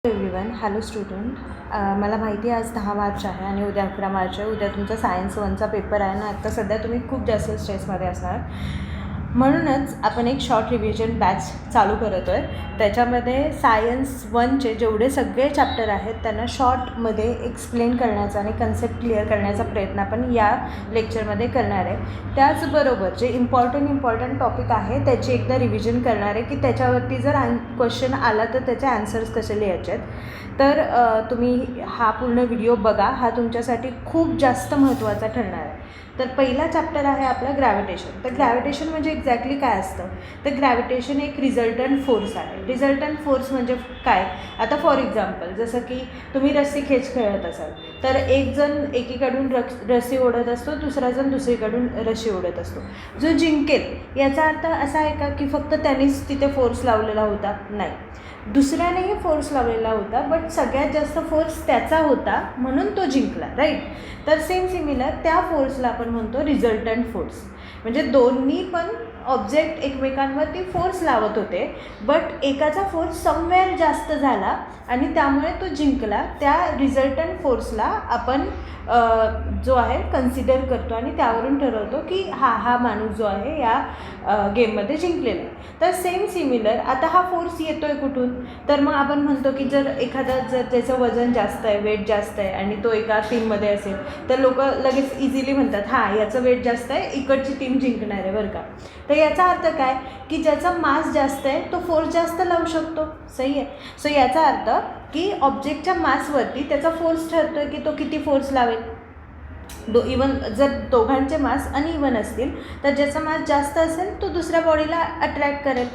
Everyone, hello student. मला माहिती आहे आज 10 मार्च आहे आणि उद्या 11 मार्च आहे. उद्या तुमचा सायन्स 1चा पेपर आहे ना. आत्ता सध्या तुम्ही खूप जास्त स्ट्रेसमध्ये असणार, म्हणूनच आपण एक शॉर्ट रिव्हिजन बॅच चालू करत आहे. त्याच्यामध्ये सायन्स 1चे जेवढे सगळे चॅप्टर आहेत त्यांना शॉर्टमध्ये एक्सप्लेन करण्याचा आणि कन्सेप्ट क्लिअर करण्याचा प्रयत्न आपण या लेक्चरमध्ये करणार आहे. त्याचबरोबर जे इम्पॉर्टंट टॉपिक आहे त्याची एकदा रिव्हिजन करणार आहे की त्याच्यावरती जर क्वेश्चन आला तर त्याचे आन्सर्स कसे लिहायचे आहेत. तर तुम्ही हा पूर्ण व्हिडिओ बघा, हा तुमच्यासाठी खूप जास्त महत्त्वाचा ठरणार आहे. तर पहिला चॅप्टर आहे आपला ग्रॅव्हिटेशन. तर ग्रॅव्हिटेशन म्हणजे एक्झॅक्टली काय असतं, तर ग्रॅव्हिटेशन एक रिझल्टंट फोर्स आहे. रिझल्टंट फोर्स म्हणजे काय, आता फॉर एक्झाम्पल जसं की तुम्ही रस्सी खेच खेळत असाल तर एक जण एकीकडून रस्सी ओढत असतो, दुसरा जण दुसरीकडून रस्सी ओढत असतो. जो जिंकेल याचा अर्थ असा आहे का की फक्त त्यानेच तिथे फोर्स लावलेला होता, नाही, दुसऱ्यानेही फोर्स लावलेला होता, बट सगळ्यात जास्त फोर्स त्याचा होता म्हणून तो जिंकला, राईट. तर सेम सिमिलर त्या फोर्सला आपण म्हणतो रिझल्टंट फोर्स. म्हणजे दोन्ही पण ऑब्जेक्ट एकमेकांवरती फोर्स लावत होते, बट एकाचा फोर्स समवेअर जास्त झाला आणि त्यामुळे तो जिंकला. त्या रिझल्टंट फोर्सला आपण जो आहे कन्सिडर करतो आणि त्यावरून ठरवतो की हा माणूस जो आहे या गेममध्ये जिंकलेला आहे. तर सेम सिमिलर आता हा फोर्स येतो आहे कुठून, तर मग आपण म्हणतो की जर त्याचं वजन जास्त आहे, वेट जास्त आहे आणि तो एका टीममध्ये असेल तर लोक लगेच इझिली म्हणतात हां याचं वेट जास्त आहे, इकडची टीम जिंकणार आहे बरं का. तर याचा अर्थ काय की ज्याचा मास जास्त आहे तो फोर्स जास्त लावू शकतो, सही आहे. सो याचा अर्थ की ऑब्जेक्टच्या मासवरती त्याचा फोर्स ठरतो आहे की तो किती फोर्स लावेल. इवन जर दोघांचे मास अनइवन असतील तर ज्याचा मास जास्त असेल तो दुसऱ्या बॉडीला अट्रॅक्ट करेल.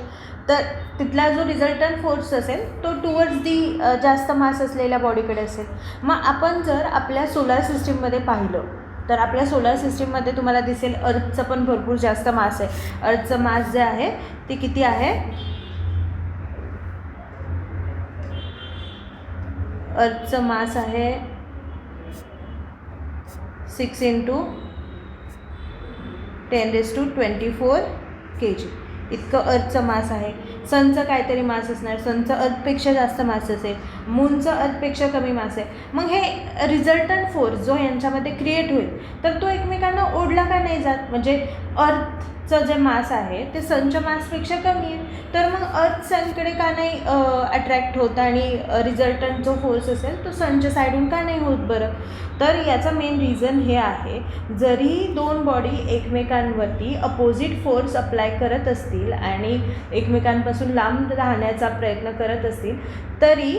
तर तिथला जो रिझल्टंट फोर्स असेल तो टुवर्ड्स दी जास्त मास असलेल्या बॉडीकडे असेल. मग आपण जर आपल्या सोलार सिस्टीममध्ये पाहिलं तर आपल्या सोलार सिस्टीममध्ये तुम्हाला दिसेल अर्थचं पण भरपूर जास्त मास आहे. अर्थचं मास जे आहे ते किती आहे, अर्थचं मास आहे 6 × 10⁻24 kg इतकं अर्थचं मास आहे. सनचं काहीतरी मास असणार, सनचं अर्थपेक्षा जास्त मास असेल, मूनचं अर्थपेक्षा कमी मास आहे. मग हे रिझल्टंट फोर्स जो यांच्यामध्ये क्रिएट होईल तर तो एकमेकांना ओढला का नाही जात, म्हणजे अर्थचं जे मास आहे ते सनच्या मासपेक्षा कमी आहे, तर मग अर्थ सनकडे का नाही अट्रॅक्ट होत आणि रिझल्टंट जो फोर्स असेल तो सनच्या साईडून का नाही होत बरं. तर याचं मेन रिझन हे आहे, जरी दोन बॉडी एकमेकांवरती अपोजिट फोर्स अप्लाय करत असतील आणि एकमेकांपासून लांब राहण्याचा प्रयत्न करत असतील तरी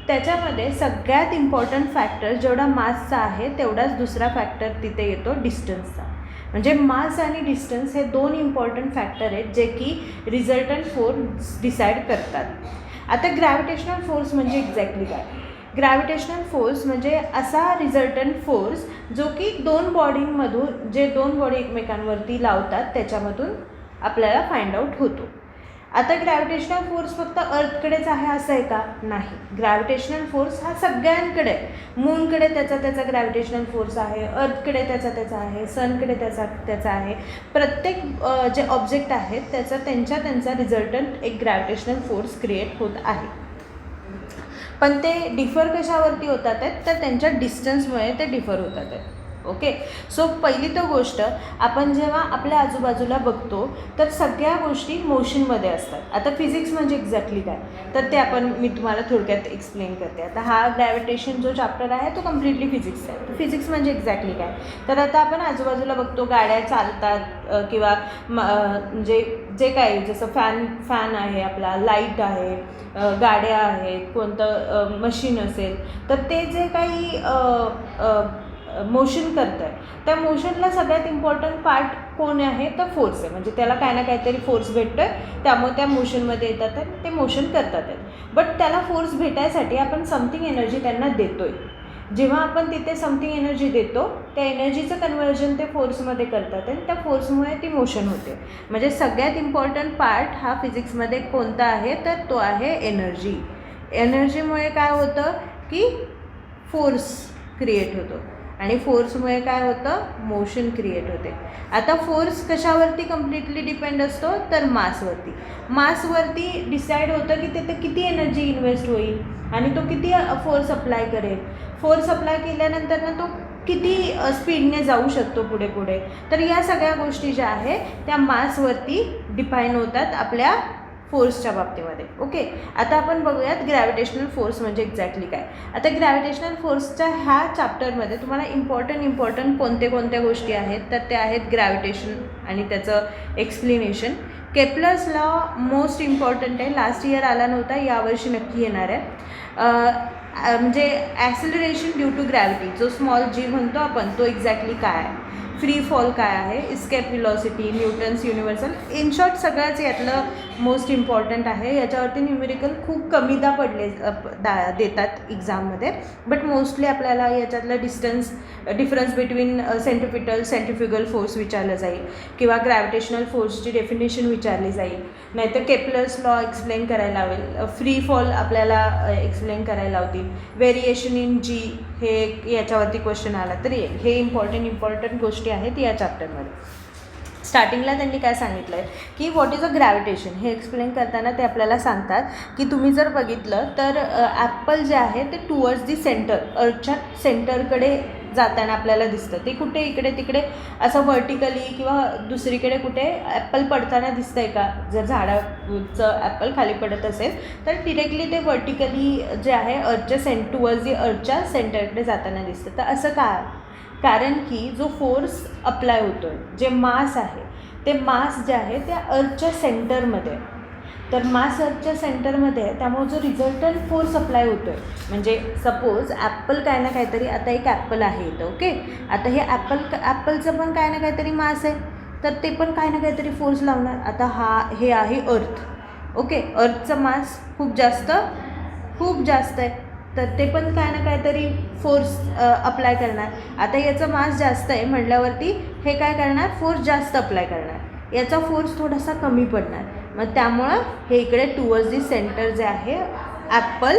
त्याच्यामध्ये सगळ्यात इम्पॉर्टंट फॅक्टर जेवढा मासचा आहे तेवढाच दुसरा फॅक्टर तिथे येतो, डिस्टन्सचा. म्हणजे मास आणि डिस्टन्स हे दोन इम्पॉर्टंट फॅक्टर आहेत जे की रिझल्टंट फोर्स डिसाईड करतात. आता ग्रॅव्हिटेशनल फोर्स म्हणजे एक्झॅक्टली काय, ग्रॅव्हिटेशनल फोर्स म्हणजे असा रिझल्टंट फोर्स जो की दोन बॉडींमधून, जे दोन बॉडी एकमेकांवरती लावतात त्याच्यामधून आपल्याला फाइंड आउट होतो. आता ग्रॅव्हिटेशनल फोर्स फक्त अर्थकडेच आहे असं आहे का, नाही. ग्रॅव्हिटेशनल फोर्स हा सगळ्यांकडे, मूनकडे त्याचा ग्रॅव्हिटेशनल फोर्स आहे, अर्थकडे त्याचा आहे, सनकडे त्याचा आहे. प्रत्येक जे ऑब्जेक्ट आहेत त्याचा त्यांचा रिझल्टंट एक ग्रॅव्हिटेशनल फोर्स क्रिएट होत आहे. पण ते डिफर कशावरती होतात आहेत, तर त्यांच्या डिस्टन्समुळे ते डिफर होतात आहेत. ओके. सो पहिली तर गोष्ट, आपण जेव्हा आपल्या आजूबाजूला बघतो तर सगळ्या गोष्टी मोशनमध्ये असतात. आता फिजिक्स म्हणजे एक्झॅक्टली काय, तर ते मी तुम्हाला थोडक्यात एक्सप्लेन करते. आता हा ग्रॅव्हिटेशन जो चॅप्टर आहे तो कम्प्लिटली फिजिक्स आहे. तर फिजिक्स म्हणजे एक्झॅक्टली काय, तर आता आपण आजूबाजूला बघतो गाड्या चालतात किंवा म्हणजे जे काही जसं फॅन आहे, आपला लाईट आहे, गाड्या आहेत, कोणतं मशीन असेल तर ते जे काही मोशन करतं आहे त्या मोशनला सगळ्यात इम्पॉर्टंट पार्ट कोण आहे, तर फोर्स आहे. म्हणजे त्याला काय ना काहीतरी फोर्स भेटतो आहे, त्यामुळे त्या मोशनमध्ये येतात आणि ते मोशन करतात आहेत. बट त्याला फोर्स भेटायसाठी आपण समथिंग एनर्जी त्यांना देतो आहे. जेव्हा आपण तिथे समथिंग एनर्जी देतो त्या एनर्जीचं कन्व्हर्जन ते फोर्समध्ये करतात आणि त्या फोर्समुळे ती मोशन होते. म्हणजे सगळ्यात इम्पॉर्टंट पार्ट हा फिजिक्समध्ये कोणता आहे, तर तो आहे एनर्जी. एनर्जीमुळे काय होतं की फोर्स क्रिएट होतो. आणि फोर्समुळे काय होतं, मोशन क्रिएट होते. आता फोर्स कशावरती कम्प्लिटली डिपेंड असतो, तर मासवरती डिसाईड होतं की तिथे किती एनर्जी इन्व्हेस्ट होईल आणि तो किती फोर्स अप्लाय करेल. फोर्स अप्लाय केल्यानंतर ना तो किती स्पीडने जाऊ शकतो पुढे. तर या सगळ्या गोष्टी ज्या आहे त्या मासवरती डिफाईन होतात आपल्या फोर्सच्या बाबतीमध्ये. ओके, आता आपण बघूयात ग्रॅव्हिटेशनल फोर्स म्हणजे एक्झॅक्टली काय. आता ग्रॅव्हिटेशनल फोर्सच्या ह्या चॅप्टरमध्ये तुम्हाला इम्पॉर्टंट कोणत्या गोष्टी आहेत, तर त्या आहेत ग्रॅव्हिटेशन आणि त्याचं explanation. Kepler's law most important आहे, लास्ट इयर आला नव्हता, यावर्षी नक्की येणार आहे. म्हणजे ॲक्सिलरेशन ड्यू टू ग्रॅव्हिटी, जो स्मॉल जी म्हणतो आपण, तो एक्झॅक्टली काय आहे, फ्री फॉल काय आहे, escape velocity, Newton's universal. In short सगळ्याच यातलं मोस्ट इम्पॉर्टंट आहे. याच्यावरती न्यूमेरिकल खूप कमीदा देतात एक्झाममध्ये, बट मोस्टली आपल्याला याच्यातलं डिफरन्स बिटवीन सेंट्रिफ्युगल फोर्स विचारलं जाईल किंवा ग्रॅव्हिटेशनल फोर्सची डेफिनेशन विचारली जाईल, नाहीतर केप्लर्स लॉ एक्सप्लेन करायला लावेल, फ्री फॉल आपल्याला एक्सप्लेन करायला लावतील, व्हेरिएशन इन जी हे याच्यावरती क्वेश्चन आला तर येईल. हे इम्पॉर्टंट गोष्टी आहेत या चॅप्टरमध्ये. स्टार्टिंगला त्यांनी काय सांगितलं आहे की व्हॉट इज अ ग्रॅव्हिटेशन, हे एक्सप्लेन करताना ते आपल्याला सांगतात की तुम्ही जर बघितलं तर ॲपल जे आहे ते टुवर्ड्स दी सेंटर, अर्थच्या सेंटरकडे जाताना आपल्याला दिसतं. ते कुठे इकडे तिकडे असं व्हर्टिकली किंवा दुसरीकडे कुठे ॲपल पडताना दिसतं आहे का. जर झाडाचं ॲपल खाली पडत असेल तर डिरेक्टली ते व्हर्टिकली जे आहे टुवर्ड्स दी अर्थच्या सेंटरकडे जाताना दिसतं. तर असं काय, कारण की जो फोर्स अप्लाय होतो आहे, जे मास आहे ते मास जे आहे त्या अर्थच्या सेंटरमध्ये, तर मास अर्थच्या सेंटरमध्ये आहे, त्यामुळे जो रिझल्टंट फोर्स अप्लाय होतो आहे, म्हणजे सपोज ॲपल काय ना काहीतरी, आता एक ॲपल आहे इथं, ओके, आता हे ॲपलचं पण काय ना काहीतरी मास आहे, तर ते पण काय ना काहीतरी फोर्स लावणार. आता हे आहे अर्थ, ओके, अर्थचं मास खूप जास्त आहे, तर ते पण काय ना काहीतरी फोर्स अप्लाय करणार. आता याचं मास जास्त आहे म्हटल्यावरती हे काय करणार, फोर्स जास्त अप्लाय करणार, याचा फोर्स थोडासा कमी पडणार. मग त्यामुळं हे इकडे टुवर्ड्स दी सेंटर जे आहे ॲपल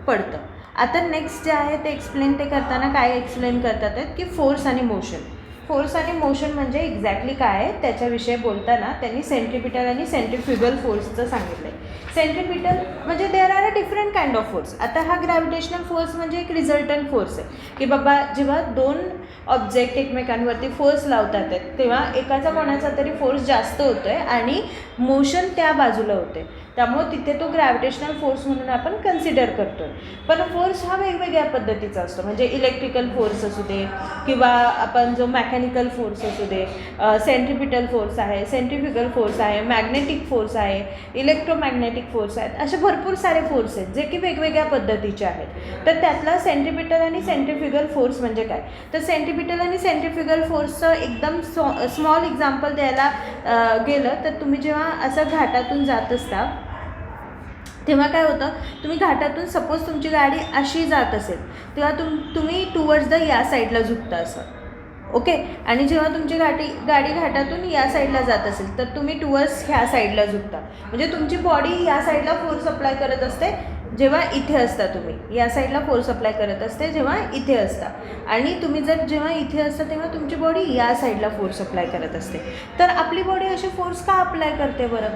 पडतं. आता नेक्स्ट जे आहे ते एक्सप्लेन ते करताना काय एक्सप्लेन करतात की फोर्स आणि मोशन म्हणजे एक्झॅक्टली काय आहे त्याच्याविषयी बोलताना त्यांनी सेंट्रिपिटल आणि सेंट्रिफ्युगल फोर्सचं सांगितलं आहे. सेंट्रिपिटल म्हणजे there are a different kind of force. आता हा ग्रॅव्हिटेशनल फोर्स म्हणजे एक रिझल्टंट फोर्स आहे की बाबा जेव्हा दोन ऑब्जेक्ट एकमेकांवरती फोर्स लावतात आहेत तेव्हा एकाचा कोणाचा तरी फोर्स जास्त होतो आहे आणि मोशन त्या बाजूला होते, त्यामुळे तिथे तो ग्रॅव्हिटेशनल फोर्स म्हणून आपण कन्सिडर करतो आहे. पण फोर्स हा वेगवेगळ्या पद्धतीचा असतो, म्हणजे इलेक्ट्रिकल फोर्स असू दे किंवा आपण जो मेकॅनिकल फोर्स असू दे, सेंट्रिपिटल फोर्स आहे, सेंट्रिफ्युगल फोर्स आहे, मॅग्नेटिक फोर्स आहे, इलेक्ट्रोमॅग्नेटिक फोर्स आहेत, असे भरपूर सारे फोर्स आहेत जे की वेगवेगळ्या पद्धतीचे आहेत. तर त्यातला सेंट्रिपिटल आणि सेंट्रिफ्युगल फोर्स म्हणजे काय, तर सेंट्रिपिटल आणि सेंट्रिफ्युगल फोर्सचं एकदम स्मॉल एक्झाम्पल द्यायला गेलं तर तुम्ही जेव्हा असं घाटातून जात असता तेव्हा काय होतं, तुम्ही घाटातून सपोज तुमची गाडी अशी जात असेल तेव्हा तुम्ही टुवर्ड्स द या साईडला झुकता असं, ओके, आणि जेव्हा तुमची गाडी घाटातून या साईडला जात असेल तर तुम्ही टुवर्ड्स ह्या साईडला झुकता. म्हणजे तुमची बॉडी या साईडला फोर्स अप्लाय करत असते जेव्हा इथे असता, तुम्ही या साईडला फोर्स अप्लाय करत असते जेव्हा इथे असता, आणि तुम्ही जर जेव्हा इथे असता तेव्हा तुमची बॉडी या साईडला फोर्स अप्लाय करत असते. तर आपली बॉडी अशी फोर्स का अप्लाय करते बरं,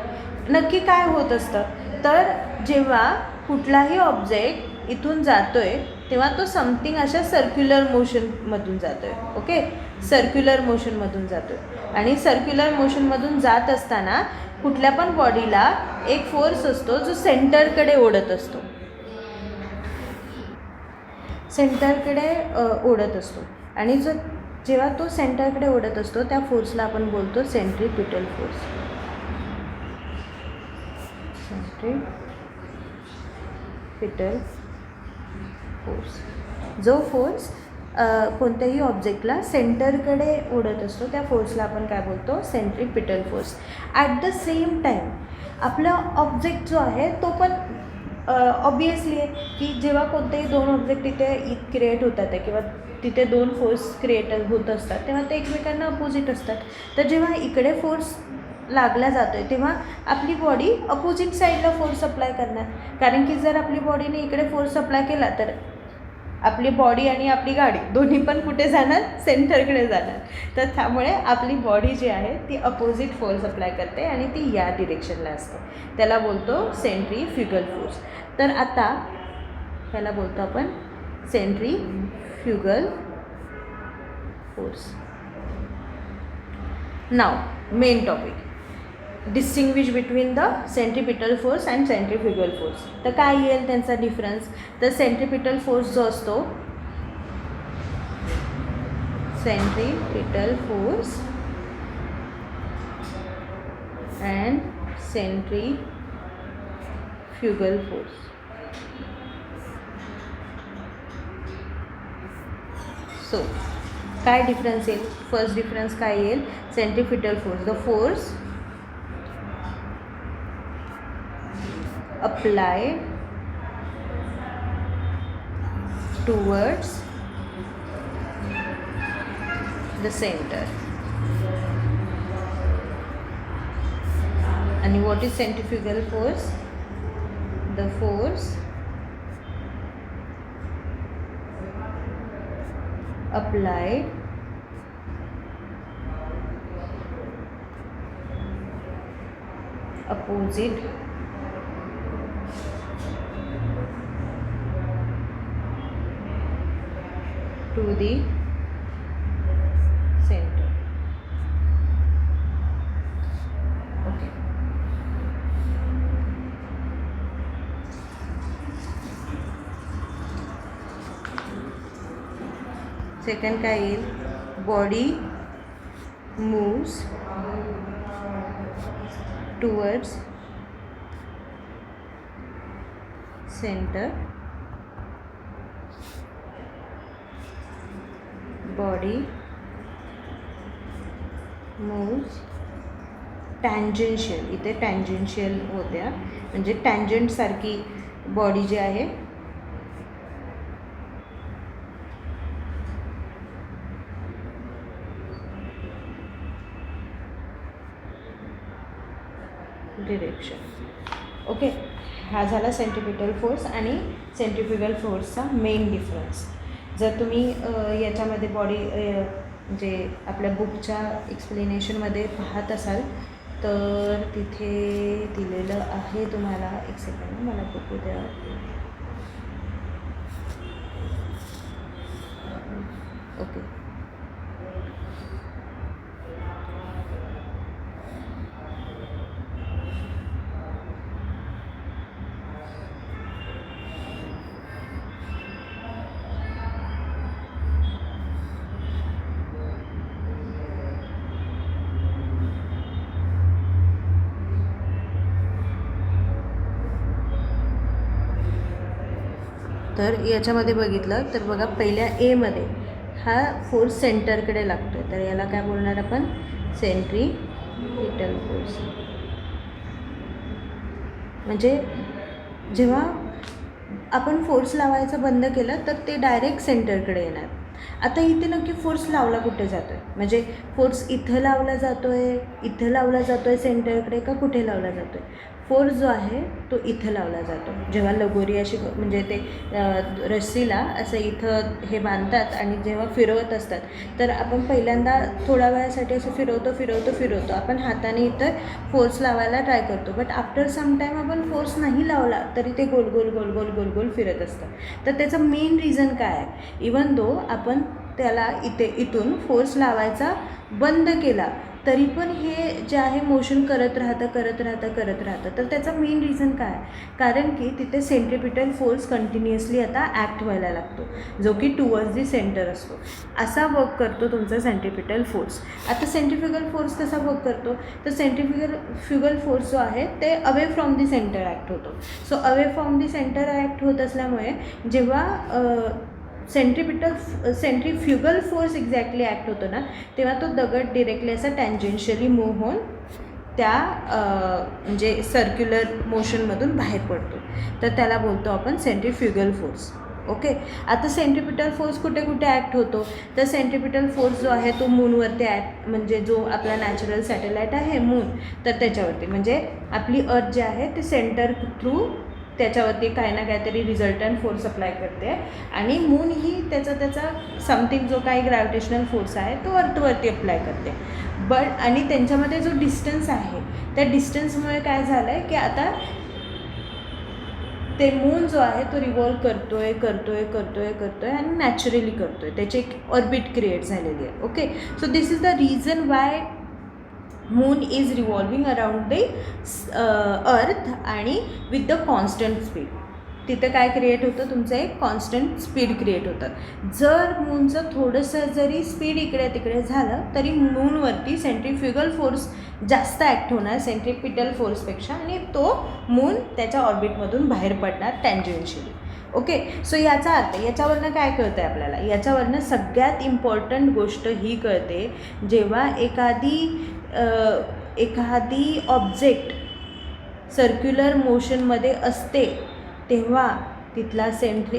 नक्की काय होत असतं, तर जेव्हा कुठलाही ऑब्जेक्ट इथून जातो आहे तेव्हा तो समथिंग अशा सर्क्युलर मोशनमधून जातो आहे, ओके, सर्क्युलर मोशनमधून जातो आहे. आणि सर्क्युलर मोशनमधून जात असताना कुठल्या पण बॉडीला एक फोर्स असतो जो सेंटरकडे ओढत असतो, आणि जेव्हा तो सेंटरकडे ओढत असतो त्या फोर्सला आपण बोलतो सेंट्रिपिटल फोर्स. सेंट्रिपिटल फोर्स, जो फोर्स कोणत्याही ऑब्जेक्टला सेंटरकडे ओढत असतो त्या फोर्सला आपण काय बोलतो, centripetal force. At the same time आपला ऑब्जेक्ट जो आहे तो पण ऑब्वियसली आहे की जेव्हा कोणतेही दोन ऑब्जेक्ट तिथे क्रिएट होतात आहे किंवा तिथे दोन फोर्स क्रिएट होत असतात तेव्हा ते एकमेकांना अपोजिट असतात. तर जेव्हा इकडे फोर्स लागला जातो आहे तेव्हा आपली बॉडी अपोजिट साईडला फोर्स अप्लाय करणार, कारण की जर आपली बॉडीने इकडे फोर्स अप्लाय केला तर आपली बॉडी आणि आपली गाडी दोन्ही पण कुठे जाणार, सेंटरकडे जाणार. तर त्यामुळे आपली बॉडी जी आहे ती अपोजिट फोर्स अप्लाय करते आणि ती या डिरेक्शनला असते. त्याला बोलतो सेंट्रीफ्युगल फोर्स. तर आता त्याला बोलतो आपण centrifugal force. Now main topic, distinguish between the centripetal force and centrifugal force. तर काय येईल त्यांचा डिफरन्स? तर सेंट्रिपिटल फोर्स जो असतो, centripetal force and centrifugal force. So काय डिफरन्स येईल? फर्स्ट डिफरन्स काय येईल? Centripetal force, the force applied towards the center. And what is centrifugal force? The force applied opposite to the center. Okay. Second काय येईल? Body moves towards center. Body moves tangential. इथे tangential होत्या, म्हणजे tangent सारखी body जी आहे direction. Okay, हा झाला centripetal force आणि सेंट्रिफ्युगल फोर्सचा मेन डिफरन्स. जर तुम्ही याच्यामध्ये बॉडी म्हणजे आपल्या बुकच्या एक्सप्लेनेशनमध्ये पाहत असाल तर तिथे दिलेलं आहे तुम्हाला. एक सेकंड, मला बघू द्या. ओके, तर याच्यामध्ये बघितलं तर बघा, पहिल्या एमध्ये हा फोर्स सेंटरकडे लागतो आहे, तर याला काय बोलणार आपण? Centripetal force. म्हणजे जेव्हा आपण फोर्स लावायचं बंद केलं तर ते डायरेक्ट सेंटरकडे येणार. आता इथे नक्की फोर्स लावला कुठे जातो आहे? म्हणजे फोर्स इथं लावला जातो आहे, इथं लावला जातो आहे सेंटरकडे, का कुठे लावला जातो आहे? फोर्स जो आहे तो इथं लावला जातो. जेव्हा लगोरी अशी म्हणजे ते रस्सीला असं इथं हे बांधतात आणि जेव्हा फिरवत असतात तर आपण पहिल्यांदा थोड्या वेळासाठी असं फिरवतो आपण हाताने इथं फोर्स लावायला ट्राय करतो. बट आफ्टर सम टाईम आपण फोर्स नाही लावला तरी ते गोल गोल गोल गोल गोल गोल फिरत असतं. तर त्याचं मेन रिझन काय आहे? इवन दो आपण त्याला इथून फोर्स लावायचा बंद केला तरी पण हे जे आहे मोशन करत राहतं. तर त्याचा मेन रिझन काय आहे? कारण की तिथे सेंट्रिपिटल फोर्स कंटिन्युअसली आता ॲक्ट व्हायला लागतो, जो की टुवर्ड्स दी सेंटर असतो. असा वर्क करतो तुमचा सेंट्रिपिटल फोर्स. आता सेंट्रिफ्युगल फोर्स कसा वर्क करतो? तर सेंट्रिफ्युगल फोर्स जो आहे ते away from the centre act होतो. So away from the centre act होत असल्यामुळे जेव्हा सेंट्रिफ्युगल फोर्स एक्झॅक्टली ॲक्ट होतो ना, तेव्हा तो दगड डिरेक्टली असा टँजेन्शियली मूव्ह होऊन त्या म्हणजे सर्क्युलर मोशनमधून बाहेर पडतो. तर त्याला बोलतो आपण सेंट्रिफ्युगल फोर्स. ओके, आता सेंट्रिपिटल फोर्स कुठे कुठे ॲक्ट होतो? तर सेंट्रिपिटल फोर्स जो आहे तो मूनवरती ॲक्ट, म्हणजे जो आपला नॅचरल सॅटेलाईट आहे मून, तर त्याच्यावरती, म्हणजे आपली अर्थ जी आहे ती सेंटर थ्रू त्याच्यावरती काही ना काहीतरी रिझल्टंट फोर्स अप्लाय करते आणि मून ही त्याचा समथिंग जो काही ग्रॅव्हिटेशनल फोर्स आहे तो अर्थवरती अप्लाय करते. बट आणि त्यांच्यामध्ये जो डिस्टन्स आहे त्या डिस्टन्समुळे काय झालं आहे की आता ते मून जो आहे तो रिव्हॉल्व करतोय आणि नॅचरली करतोय, त्याची एक ऑर्बिट क्रिएट झालेली आहे. Okay, so this is the reason why moon is revolving around the earth आणि विथ द कॉन्स्टंट स्पीड. तिथं काय क्रिएट होतं, तुमचं एक कॉन्स्टंट स्पीड क्रिएट होतं. जर मूनचं थोडंसं जरी स्पीड इकडे तिकडे झालं तरी मूनवरती सेंट्रिफ्युगल फोर्स जास्त ॲक्ट होणार सेंट्रिपिटल फोर्सपेक्षा आणि तो मून त्याच्या ऑर्बिटमधून बाहेर पडणार टँजेन्शियली. ओके, सो याचा अर्थ याच्यावरनं काय कळतं आहे आपल्याला, याच्यावरनं सगळ्यात इम्पॉर्टंट गोष्ट ही कळते, जेव्हा एखादी ऑब्जेक्ट सर्क्युलर मोशनमध्ये असते तेव्हा तिथला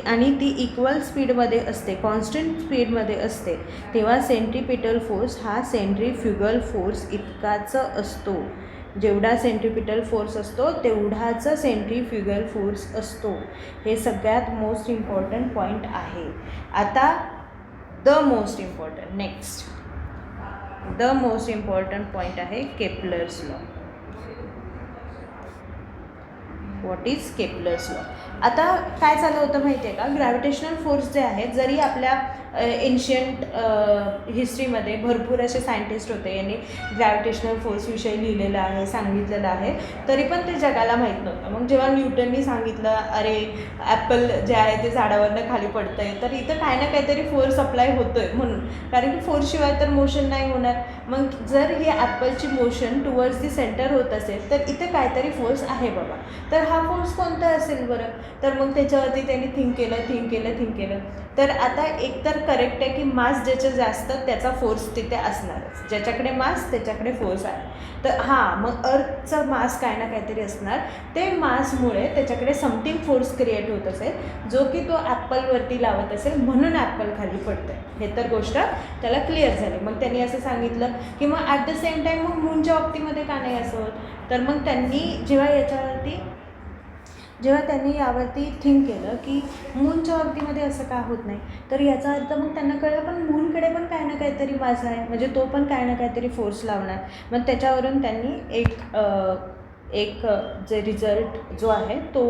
आणि ती इक्वल स्पीडमध्ये असते, कॉन्स्टंट स्पीडमध्ये असते, तेव्हा सेंट्रिपिटल फोर्स हा सेंट्रिफ्युगल फोर्स इतकाच असतो. जेवढा सेंट्रिपिटल फोर्स असतो तेवढाच सेंट्रिफ्युगल फोर्स असतो. हे सगळ्यात मोस्ट इम्पॉर्टंट पॉईंट आहे. आता द मोस्ट इम्पॉर्टंट पॉईंट आहे Kepler's law. What is Kepler's law? आता काय झालं होतं माहिती आहे का, ग्रॅव्हिटेशनल फोर्स जे आहेत, जरी आपल्या एन्शियंट हिस्ट्रीमध्ये भरपूर असे सायंटिस्ट होते, यांनी ग्रॅव्हिटेशनल फोर्सविषयी लिहिलेलं आहे, सांगितलेलं आहे, तरी पण ते जगाला माहीत नव्हतं. मग जेव्हा न्यूटननी सांगितलं अरे ॲपल जे आहे ते झाडावरनं खाली पडतं आहे, तर इथं काय ना काहीतरी फोर्स अप्लाय होतो आहे म्हणून, कारण की फोर्सशिवाय तर मोशन नाही होणार. मग जर ही ॲपलची मोशन टुवर्ड्स दी सेंटर होत असेल तर इथं काहीतरी फोर्स आहे बाबा, तर हा फोर्स कोणता असेल बरं? तर मग त्याच्यावरती त्यांनी थिंक केलं. तर आता एकतर करेक्ट आहे की मास ज्याचं जास्त त्याचा फोर्स तिथे असणारच, ज्याच्याकडे मास त्याच्याकडे फोर्स आहे. तर मग अर्थचा मास काय ना काहीतरी असणार, ते मासमुळे त्याच्याकडे समथिंग फोर्स क्रिएट होत असेल जो की तो ॲपलवरती लावत असेल, म्हणून ॲपल खाली पडतं आहे. हे तर गोष्ट त्याला क्लिअर झाली. मग त्यांनी असं सांगितलं की मग ॲट द सेम टाईम मग मूनच्या बाबतीमध्ये का नाही असं होत? तर मग त्यांनी जेव्हा त्यांनी यावरती थिंक केलं की मूनच्या बाबतीमध्ये असं का होत नाही, तर याचा अर्थ मग त्यांना कळलं पण मूनकडे पण काय ना काहीतरी मास आहे, म्हणजे तो पण काय ना काहीतरी फोर्स लावणार. मग त्याच्यावरून त्यांनी एक जे रिझल्ट जो आहे तो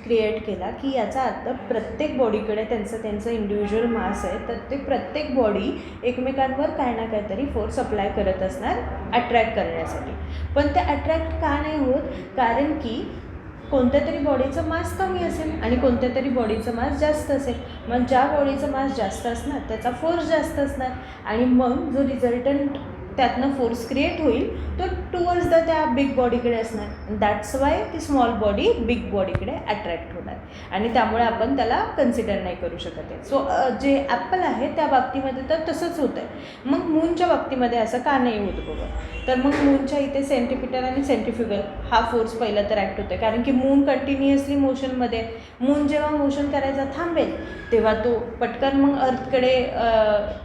क्रिएट केला की याचा अर्थ प्रत्येक बॉडीकडे त्यांचं इंडिव्हिज्युअल मास आहे, तर ते प्रत्येक बॉडी एकमेकांवर काय ना काहीतरी फोर्स अप्लाय करत असणार अट्रॅक्ट करण्यासाठी. पण ते अट्रॅक्ट का नाही होत, कारण की कोणत्या तरी बॉडीचं मास कमी असेल आणि कोणत्या तरी बॉडीचं मास जास्त असेल. मग ज्या बॉडीचं मास जास्त असणार त्याचा फोर्स जास्त असणार आणि मग जो रिझल्टंट त्यातनं फोर्स क्रिएट होईल तो टुवर्ड्स त्या बिग बॉडीकडे असणार. दॅट्स वाय ती स्मॉल बॉडी बिग बॉडीकडे अट्रॅक्ट होणार आणि त्यामुळे आपण त्याला कन्सिडर नाही करू शकत आहे. सो जे ॲपल आहे त्या बाबतीमध्ये तर तसंच होतं आहे. मग मूनच्या बाबतीमध्ये असं का नाही होत बघा? तर मग मूनच्या इथे सेंट्रिपिटल आणि सेंट्रिफ्युगल हा फोर्स पहिला तर ॲक्ट होतो आहे, कारण की मून कंटिन्युअसली मोशनमध्ये. मून जेव्हा मोशन करायचा थांबेल तेव्हा तो पटकन मग अर्थकडे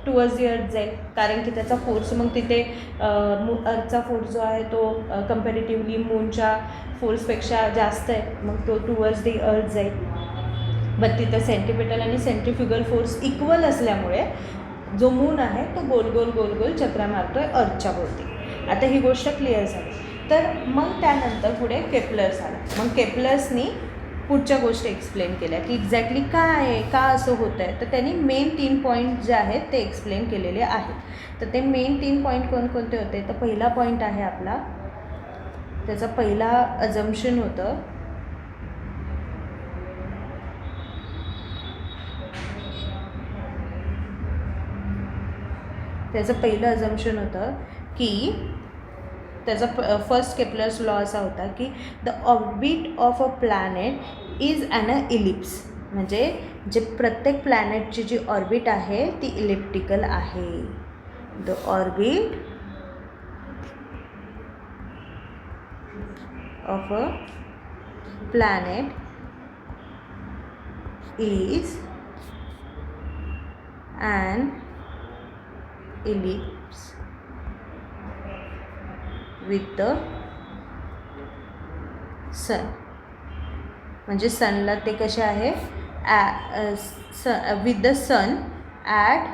टुवर्ड्स दी अर्थ जाईल, कारण की त्याचा फोर्स मग तिथे अर्थचा फोर्स जो आहे तो कम्पॅरेटिव्हली मूनच्या फोर्सपेक्षा जास्त आहे, मग तो टुवर्ड्स दी अर्थ जाईल. बट तिथं सेंट्रिपिटल आणि सेंट्रिफ्युगल फोर्स इक्वल असल्यामुळे जो मून आहे तो गोल गोल चक्रा मारतो आहे अर्थच्या भोवती. आता ही गोष्ट क्लिअर झाली. तर मग त्यानंतर पुढे केपलर्स आला. मग केपलर्सनी पुढच्या गोष्टी एक्सप्लेन केल्या की एक्झॅक्टली काय आहे, का असं होतं आहे. तर त्यांनी मेन 3 पॉईंट जे आहेत ते एक्सप्लेन केलेले आहेत. तर ते मेन 3 पॉईंट कोणकोणते होते? तर पहिला पॉईंट आहे आपला, त्याचा पहिला अजम्पशन होतं की त्याचा फर्स्ट केपलर्स लॉ असा होता की the orbit of a planet is an ellipse, म्हणजे जे प्रत्येक प्लॅनेटची जी ऑर्बिट आहे ती इलिप्टिकल आहे. The orbit of a planet is an ellipse with the sun. म्हणजे सनला ते कसे आहे with the sun at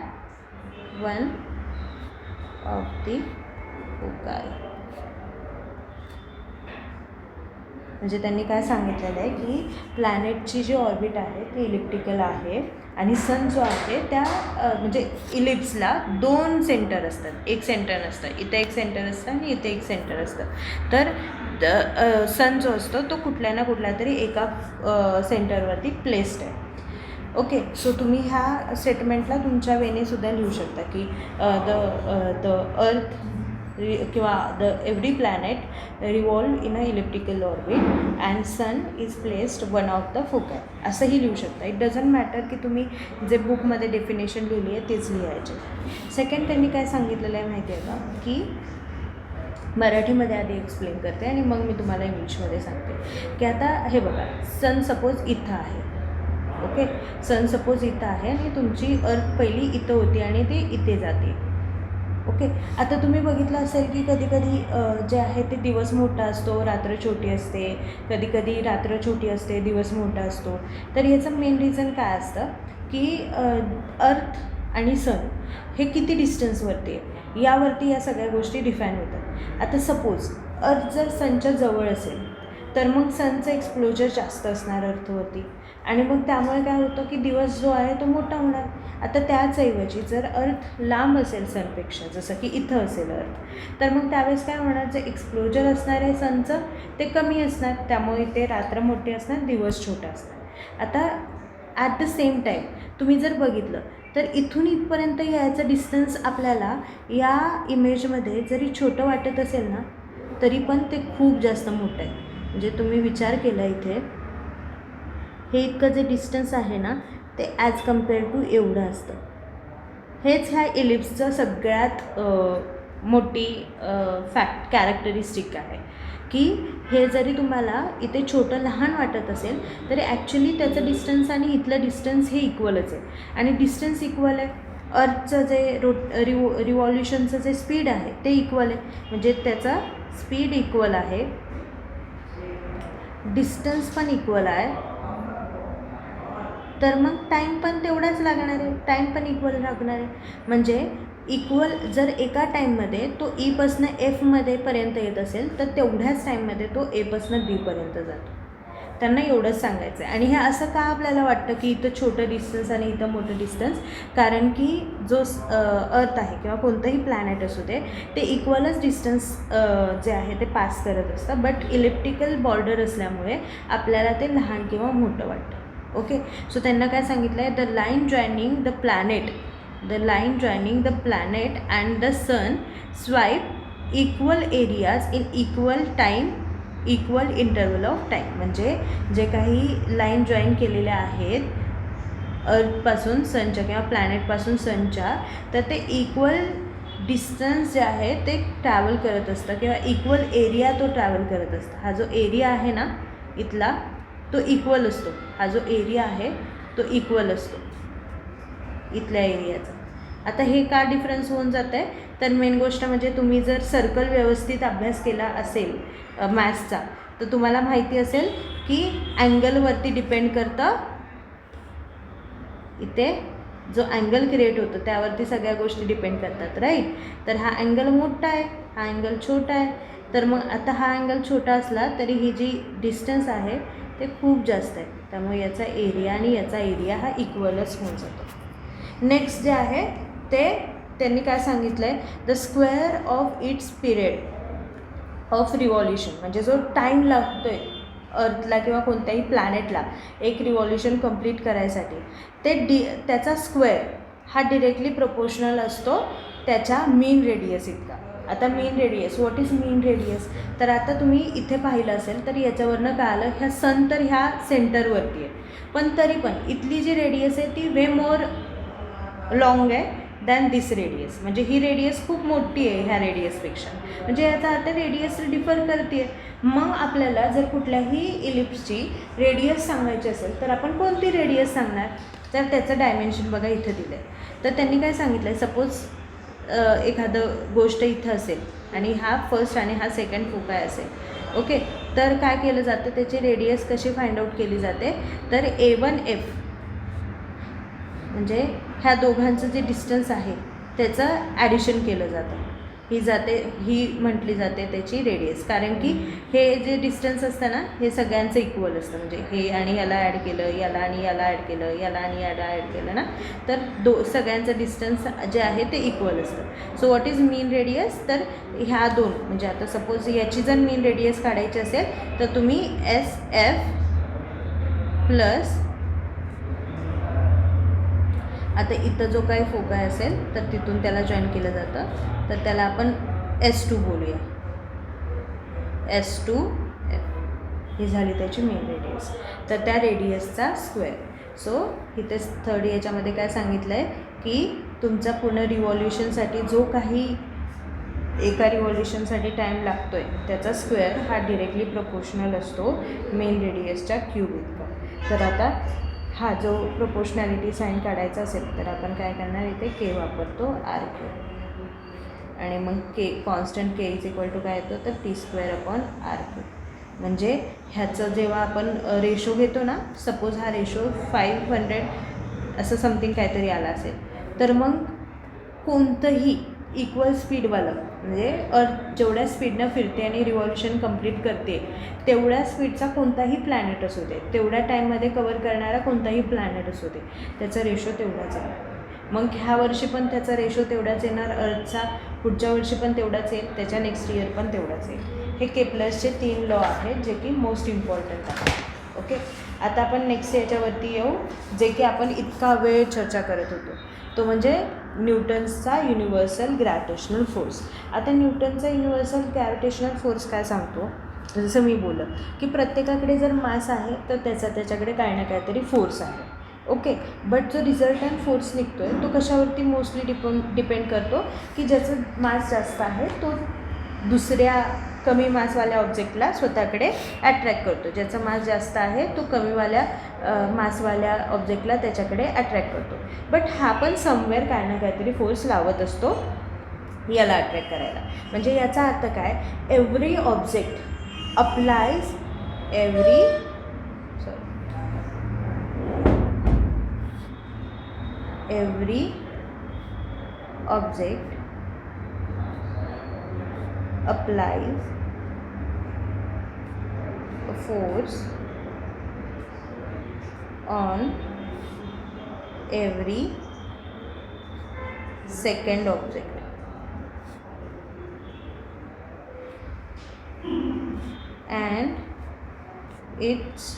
one of the foci. म्हणजे त्यांनी काय सांगितलेलं आहे की प्लॅनेटची जी ऑर्बिट आहे ती इलिप्टिकल आहे आणि सन जो आहे त्या म्हणजे इलिप्सला 2 सेंटर असतात, एक सेंटर नसतं. इथे एक सेंटर असतं आणि इथे एक सेंटर असतं. तर सन जो असतो तो कुठल्या ना कुठल्या तरी एका सेंटरवरती प्लेस्ड आहे. ओके, सो तुम्ही ह्या स्टेटमेंटला तुमच्या वेनेसुद्धा लिहू शकता की द अर्थ किंवा every planet revolve in a elliptical orbit and sun is placed one of the foci, असंही लिहू शकता. इट डझंट मॅटर की तुम्ही जे बुकमध्ये डेफिनेशन लिहिली आहे तेच लिहायचे. सेकंड त्यांनी काय सांगितलेलं आहे माहिती आहे का, की मराठीमध्ये आधी एक्सप्लेन करते आणि मग मी तुम्हाला इंग्लिशमध्ये सांगते की आता हे बघा, सन सपोज इथं आहे. ओके, सन सपोज इथं आहे आणि तुमची अर्थ पहिली इथं होती आणि ते इथे जाते. ओके, आता तुम्ही बघितलं असेल की कधी कधी जे आहे ते दिवस मोठा असतो, रात्र छोटी असते, कधी कधी रात्र छोटी असते, दिवस मोठा असतो. तर याचं मेन रिझन काय असतं की अर्थ आणि सन हे किती डिस्टन्सवरती आहे यावरती या सगळ्या गोष्टी डिफाईन होतात. आता सपोज अर्थ जर सनच्या जवळ असेल तर मग सनचं एक्सप्लोजर जास्त असणार अर्थवरती आणि मग त्यामुळे काय होतं की दिवस जो आहे तो मोठा होणार. आता त्याचऐवजी जर अर्थ लांब असेल सनपेक्षा, जसं की इथं असेल अर्थ, तर मग त्यावेळेस काय होणार, जे एक्सप्लोजर असणार आहे सनचं ते कमी असणार, त्यामुळे ते रात्र मोठी असणार, दिवस छोटा असणार. आता ॲट द सेम टाईम तुम्ही जर बघितलं तर इथून इथपर्यंत यायचं डिस्टन्स आपल्याला या इमेजमध्ये जरी छोटं वाटत असेल ना तरी पण ते खूप जास्त मोठं आहे. म्हणजे तुम्ही विचार केला इथे हे इतकं जे डिस्टन्स आहे ना ते ॲज कम्पेअर टू एवढं असतं. हेच ह्या इलिप्सचं सगळ्यात मोठी कॅरेक्टरिस्टिक आहे की हे जरी तुम्हाला इथे छोटं लहान वाटत असेल तरी ॲक्च्युली त्याचं डिस्टन्स आणि इथलं डिस्टन्स हे इक्वलच आहे. आणि डिस्टन्स इक्वल आहे, अर्थचं जे रिव्हॉल्युशनचं जे स्पीड आहे ते इक्वल आहे, म्हणजे त्याचा स्पीड इक्वल आहे, डिस्टन्स पण इक्वल आहे, तर मग टाईम पण तेवढाच लागणार आहे, टाईम पण इक्वल लागणार आहे. म्हणजे इक्वल जर एका टाईममध्ये तो ईपासनं एफमध्ये पर्यंत येत असेल तर तेवढ्याच टाईममध्ये तो एपासनं बीपर्यंत जातो. त्यांना एवढंच सांगायचं आहे. आणि हे असं का आपल्याला वाटतं की इथं छोटं डिस्टन्स आणि इथं मोठं डिस्टन्स, कारण की जो अर्थ आहे किंवा कोणतंही प्लॅनेट असू दे ते इक्वलच डिस्टन्स जे आहे ते पास करत असतं, बट इलिप्टिकल बॉर्डर असल्यामुळे आपल्याला ते लहान किंवा मोठं वाटतं. ओके, सो त्यांना काय सांगितलं आहे, the line joining the planet and the sun swipe equal areas in equal time, equal interval of time. म्हणजे जे काही लाईन जॉईन केलेल्या आहेत अर्थपासून सनच्या किंवा प्लॅनेटपासून सनच्या, तर ते इक्वल डिस्टन्स जे आहे ते ट्रॅव्हल करत असतं किंवा इक्वल एरिया तो ट्रॅव्हल करत असतं. हा जो एरिया आहे ना इथला तो इक्वल असतो, हा जो एरिया आहे तो इक्वल असतो इथल्या एरियाचा. आता हे का डिफरन्स होऊन जातं आहे, तर मेन गोष्ट म्हणजे तुम्ही जर सर्कल व्यवस्थित अभ्यास केला असेल मॅथ्सचा तर तुम्हाला माहिती असेल की अँगलवरती डिपेंड करतं, इथे जो अँगल क्रिएट होतो त्यावरती सगळ्या गोष्टी डिपेंड करतात, राईट. तर हा अँगल मोठा आहे, हा अँगल छोटा आहे, तर मग आता हा अँगल छोटा असला तरी ही जी डिस्टन्स आहे ते खूप जास्त आहे, त्यामुळे याचा एरिया आणि याचा एरिया हा इक्वलच होऊन जातो. नेक्स्ट जे आहे ते त्यांनी काय सांगितलं आहे, the square of its period of revolution, म्हणजे जो टाईम लागतो आहे अर्थला किंवा कोणत्याही प्लॅनेटला एक रिव्हॉल्युशन कंप्लीट करायसाठी, त्याचा स्क्वेअर हा डिरेक्टली प्रोपोर्शनल असतो त्याच्या मीन रेडियस इतका. आता mean radius, what is mean radius, तर आता तुम्ही इथे पाहिलं असेल तर याच्यावरनं काय आलं, ह्या सन तर ह्या सेंटरवरती आहे, पण तरी पण इथली जी रेडियस आहे ती वे मोर लॉंग आहे दॅन दिस रेडियस. म्हणजे ही रेडियस खूप मोठी आहे ह्या रेडियसपेक्षा, म्हणजे याचा अर्थ रेडियस डिफर करते. मग आपल्याला जर कुठल्याही इलिप्सची रेडियस सांगायची असेल तर आपण कोणती रेडियस सांगणार, तर त्याचं डायमेन्शन बघा इथं दिलं आहे. तर त्यांनी काय सांगितलं आहे, सपोज एखादं गोष्ट इथं असेल आणि हा फर्स्ट आणि हा सेकंड फोकाय असेल, ओके, तर काय केलं जातं, त्याची रेडियस कशी फाइंड आउट केली जाते, तर A1F म्हणजे ह्या दोघांचं जे डिस्टन्स आहे त्याचं ॲडिशन केलं जातं. ही म्हटली जाते त्याची रेडियस, कारण की हे जे डिस्टन्स असतं ना हे सगळ्यांचं इक्वल असतं. म्हणजे हे आणि याला ॲड केलं, याला आणि याला ॲड केलं, याला आणि याला ॲड केलं ना, तर सगळ्यांचं डिस्टन्स जे आहे ते इक्वल असतं. So what is mean radius, तर ह्या दोन म्हणजे आता सपोज याची जर मीन रेडियस काढायची असेल तर तुम्ही SF प्लस, आता इथं जो काही फोकाय असेल तर तिथून त्याला जॉईन केलं जातं, तर त्याला आपण S2 बोलूया. S2F ही झाली त्याची मेन रेडियस. तर त्या रेडियसचा स्क्वेअर. सो इथे थर्ड याच्यामध्ये काय सांगितलं आहे की तुमचा पूर्ण रिव्हॉल्युशनसाठी जो काही एका रिव्हॉल्युशनसाठी टाईम लागतो आहे त्याचा स्क्वेअर हा डिरेक्टली प्रपोर्शनल असतो मेन रेडियसच्या क्यूब इतका. तर आता हा जो प्रोपोर्शनॅलिटी साईन काढायचा असेल तर आपण काय करणार, इथे के वापरतो R क्यूब, आणि मग K constant K is equal to काय येतो तर T²/R². म्हणजे ह्याचं जेव्हा आपण रेशो घेतो ना, सपोज हा रेशो 500 असं समथिंग काहीतरी आला असेल, तर मग कोणतंही इक्वल स्पीडवालं म्हणजे अर्थ जेवढ्या स्पीडनं फिरते आणि रिव्हॉल्युशन कंप्लीट करते तेवढ्या स्पीडचा कोणताही प्लॅनेट असू दे, तेवढ्या टाईममध्ये कवर करणारा कोणताही प्लॅनेट असू दे, त्याचा रेशो तेवढाच आहे. मग ह्या वर्षी पण त्याचा रेशो तेवढाच येणार अर्थचा, पुढच्या वर्षी पण तेवढाच येईल, त्याच्या नेक्स्ट इयर पण तेवढाच येईल. हे केप्लरचे 3 लॉ आहेत जे की मोस्ट इम्पॉर्टंट आहेत. ओके, आता आपण नेक्स्ट याच्यावरती येऊ जे की आपण इतका वेळ चर्चा करत होतो, तो म्हणजे न्यूटन्सचा युनिव्हर्सल ग्रॅव्हिटेशनल फोर्स. आता न्यूटनचा युनिव्हर्सल ग्रॅव्हिटेशनल फोर्स काय सांगतो, जसं मी बोललं की प्रत्येकाकडे जर मास आहे तर त्याच्याकडे काही ना काहीतरी फोर्स आहे. ओके, बट जो रिझल्टंट फोर्स निघतो आहे तो कशावरती मोस्टली डिपेंड करतो की ज्याचं मास जास्त आहे तो दुसऱ्या कमी मासवाल्या ऑब्जेक्टला स्वतःकडे अट्रॅक्ट करतो, ज्याचा मास जास्त आहे तो कमीवाल्या मासवाल्या ऑब्जेक्टला त्याच्याकडे अट्रॅक्ट करतो. बट हा पण समवेअर काही ना काहीतरी फोर्स लावत असतो याला अट्रॅक्ट करायला. म्हणजे याचा अर्थ काय, every object applies every object applies a force on every second object, and it's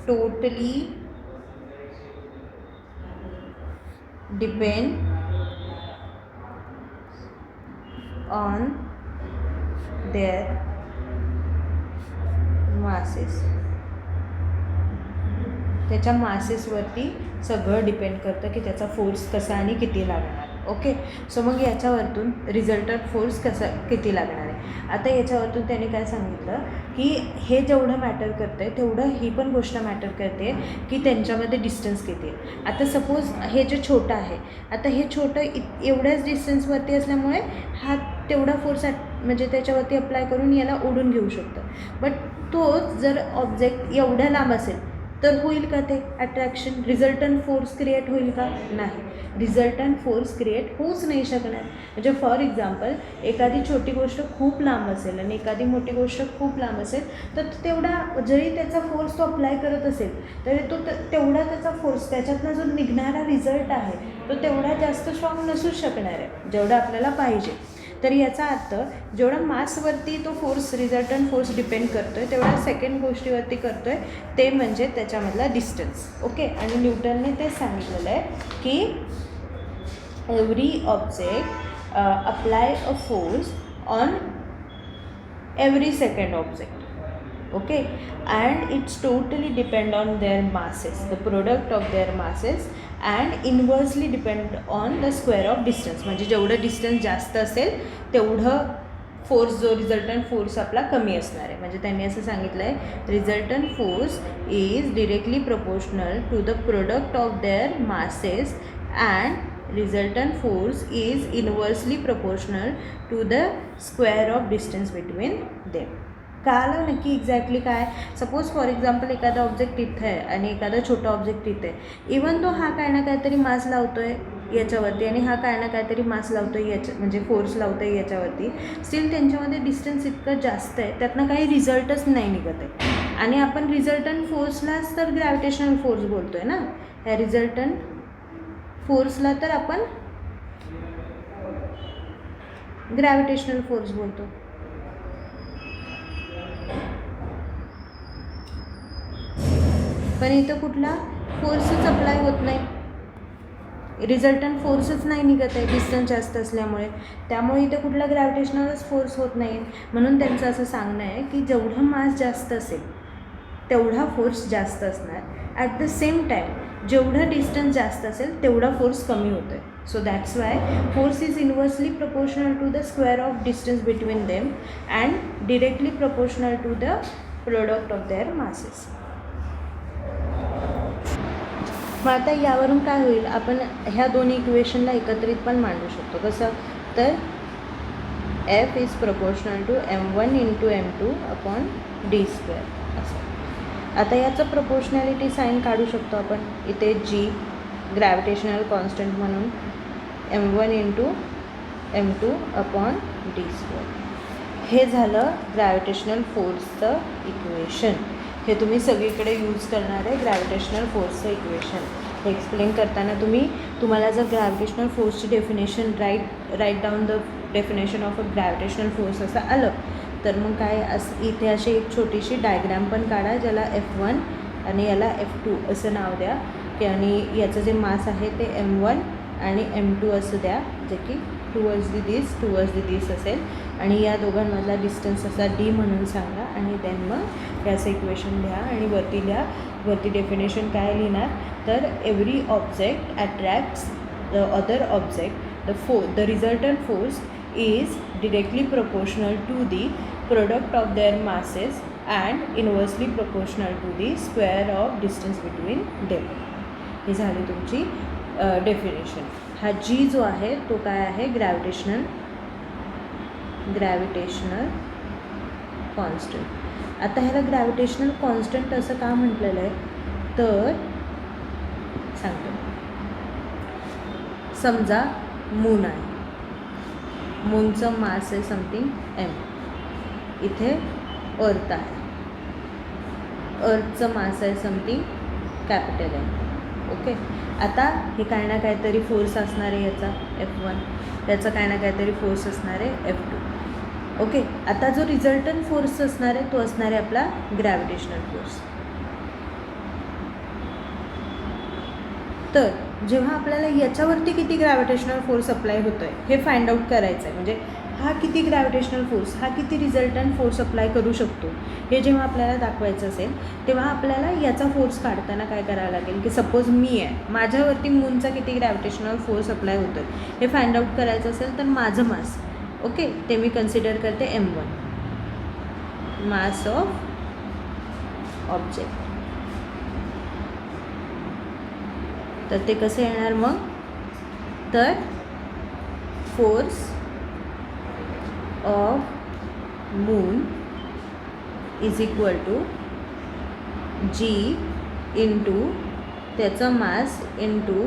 totally depend on their masses. त्याच्या मासेसवरती सगळं डिपेंड करतं की त्याचा फोर्स कसा आणि किती लागणार. ओके, सो मग याच्यावरतून रिझल्टंट फोर्स किती लागणार आहे. आता याच्यावरतून त्याने काय सांगितलं की हे जेवढं मॅटर करतं आहे तेवढं ही पण गोष्ट मॅटर करते की त्यांच्यामध्ये डिस्टन्स किती आहे. आता सपोज हे जे छोटं आहे, आता हे छोटं एवढ्याच डिस्टन्सवरती असल्यामुळे हा तेवढा फोर्स म्हणजे त्याच्यावरती अप्लाय करून याला ओढून घेऊ शकतं. बट तोच जर ऑब्जेक्ट एवढ्या लांब असेल तर होईल का ते अट्रॅक्शन, रिझल्टंट फोर्स क्रिएट होईल का, नाही, रिझल्टंट फोर्स क्रिएट होऊच नाही शकणार. म्हणजे फॉर एक्झाम्पल एखादी छोटी गोष्ट खूप लांब असेल आणि एखादी मोठी गोष्ट खूप लांब असेल तर तेवढा जरी त्याचा फोर्स तो अप्लाय करत असेल तरी तो तेवढा त्याचा फोर्स त्याच्यातनं जो निघणारा रिझल्ट आहे तो तेवढा जास्त स्ट्रॉंग नसूच शकणार आहे जेवढा आपल्याला पाहिजे. तर याचा अर्थ जेवढा मासवरती तो फोर्स रिझल्टंट फोर्स डिपेंड करतो आहे तेवढा सेकंड गोष्टीवरती करतो आहे ते म्हणजे त्याच्यामधला डिस्टन्स. ओके, आणि न्यूटनने तेच सांगितलेलं आहे की every object apply a force on every second object. Okay, and it's totally depend on their masses, the product of their masses, and inversely depend on the square of distance. म्हणजे जेवढं distance जास्त असेल तेवढं force जो resultant force आपला कमी असणार आहे. म्हणजे त्यांनी असं सांगितलं आहे resultant force is directly proportional to the product of their masses and resultant force is inversely proportional to the square of distance between them. कळालं नक्की एक्झॅक्टली काय. सपोज फॉर एक्झाम्पल एखादा ऑब्जेक्ट इथं आहे आणि एखादा छोटा ऑब्जेक्ट इथे आहे. इवन तो हा काय ना काहीतरी मास लावतो आहे याच्यावरती आणि हा काय ना काहीतरी मास लावतो आहे याच्या म्हणजे फोर्स लावतो आहे याच्यावरती. स्टील त्यांच्यामध्ये डिस्टन्स इतकं जास्त आहे त्यातनं काही रिझल्टच नाही निघत आहे. आणि आपण रिझल्टंट फोर्सलाच तर ग्रॅव्हिटेशनल फोर्स बोलतो आहे ना. ह्या रिझल्टंट फोर्सला तर आपण ग्रॅव्हिटेशनल फोर्स बोलतो. पण इथं कुठला फोर्सच अप्लाय होत नाही. रिझल्टंट फोर्सच नाही निघत आहे डिस्टन्स जास्त असल्यामुळे. त्यामुळे इथे कुठला ग्रॅव्हिटेशनलच फोर्स होत नाही. म्हणून त्यांचं असं सांगणं आहे की जेवढं मास जास्त असेल तेवढा फोर्स जास्त असणार. ॲट द सेम टाईम जेवढं डिस्टन्स जास्त असेल तेवढा फोर्स कमी होतो आहे. So that's why force is inversely proportional to the square of distance between them and directly proportional to the product of their masses. मग आता यावरून काय होईल, आपण ह्या दोन्ही इक्वेशनला एकत्रित पण मांडू शकतो. कसं तर F is proportional to m1 into m2 upon d square असं. आता याचं प्रपोर्शनॅलिटी साईन काढू शकतो आपण. इथे G ग्रॅव्हिटेशनल कॉन्स्टंट म्हणून m1 into m2 upon d square. हे झालं ग्रॅव्हिटेशनल फोर्सचं इक्वेशन. हे तुम्ही सगळीकडे यूज करणार आहे ग्रॅव्हिटेशनल फोर्सचं इक्वेशन. हे एक्सप्लेन करताना तुम्हाला जर ग्रॅव्हिटेशनल फोर्सची definition write down the definition of a gravitational force असं आलं तर मग काय इथे अशी एक छोटीशी डायग्रॅम पण काढा ज्याला F1 आणि याला F2 असं नाव द्या की आणि याचं जे मास आहे ते m1 आणि m2 असं द्या जे की टुवर्ड्स द दिस असेल आणि या दोघांमधला डिस्टन्स असा d म्हणून सांगा आणि देन मग याचं इक्वेशन लिहा आणि वरती डेफिनेशन काय लिहिणार तर every object attracts the other object the resultant force is directly proportional to the product of their masses and inversely proportional to the square of distance between them. ही झाली तुमची डेफिनेशन. हा G जो आहे तो काय आहे ग्रॅव्हिटेशनल कॉन्स्टंट. आता ह्याला ग्रॅव्हिटेशनल कॉन्स्टंट असं का म्हटलेलं आहे तर सांगतो. समजा मून आहे. मूनचं मास आहे समथिंग m. इथे अर्थ आहे. अर्थचं मास आहे समथिंग कॅपिटल M. ओके. आता हे काय ना काहीतरी फोर्स असणार आहे याचा F1, त्याचा काय ना काहीतरी फोर्स असणार आहे F2. ओके. आता जो रिझल्टंट फोर्स असणार आहे तो असणार आहे आपला ग्रॅव्हिटेशनल फोर्स. तर जेव्हा आपल्याला याच्यावरती किती ग्रॅव्हिटेशनल फोर्स अप्लाय होतो आहे हे फाइंड आउट करायचं आहे. म्हणजे हा किती ग्रॅव्हिटेशनल फोर्स, हा किती रिझल्टंट फोर्स अप्लाय करू शकतो हे जेव्हा आपल्याला दाखवायचं असेल तेव्हा आपल्याला याचा फोर्स काढताना काय करावं लागेल की सपोज मी आहे, माझ्यावरती मूनचा किती ग्रॅव्हिटेशनल फोर्स अप्लाय होतो आहे हे फाइंड आउट करायचं असेल तर माझं मास ओके ते मी कन्सिडर करते m1 मास ऑफ ऑब्जेक्ट. तर ते कसं येणार मग तर force of moon is equal to G into त्याचं मास इंटू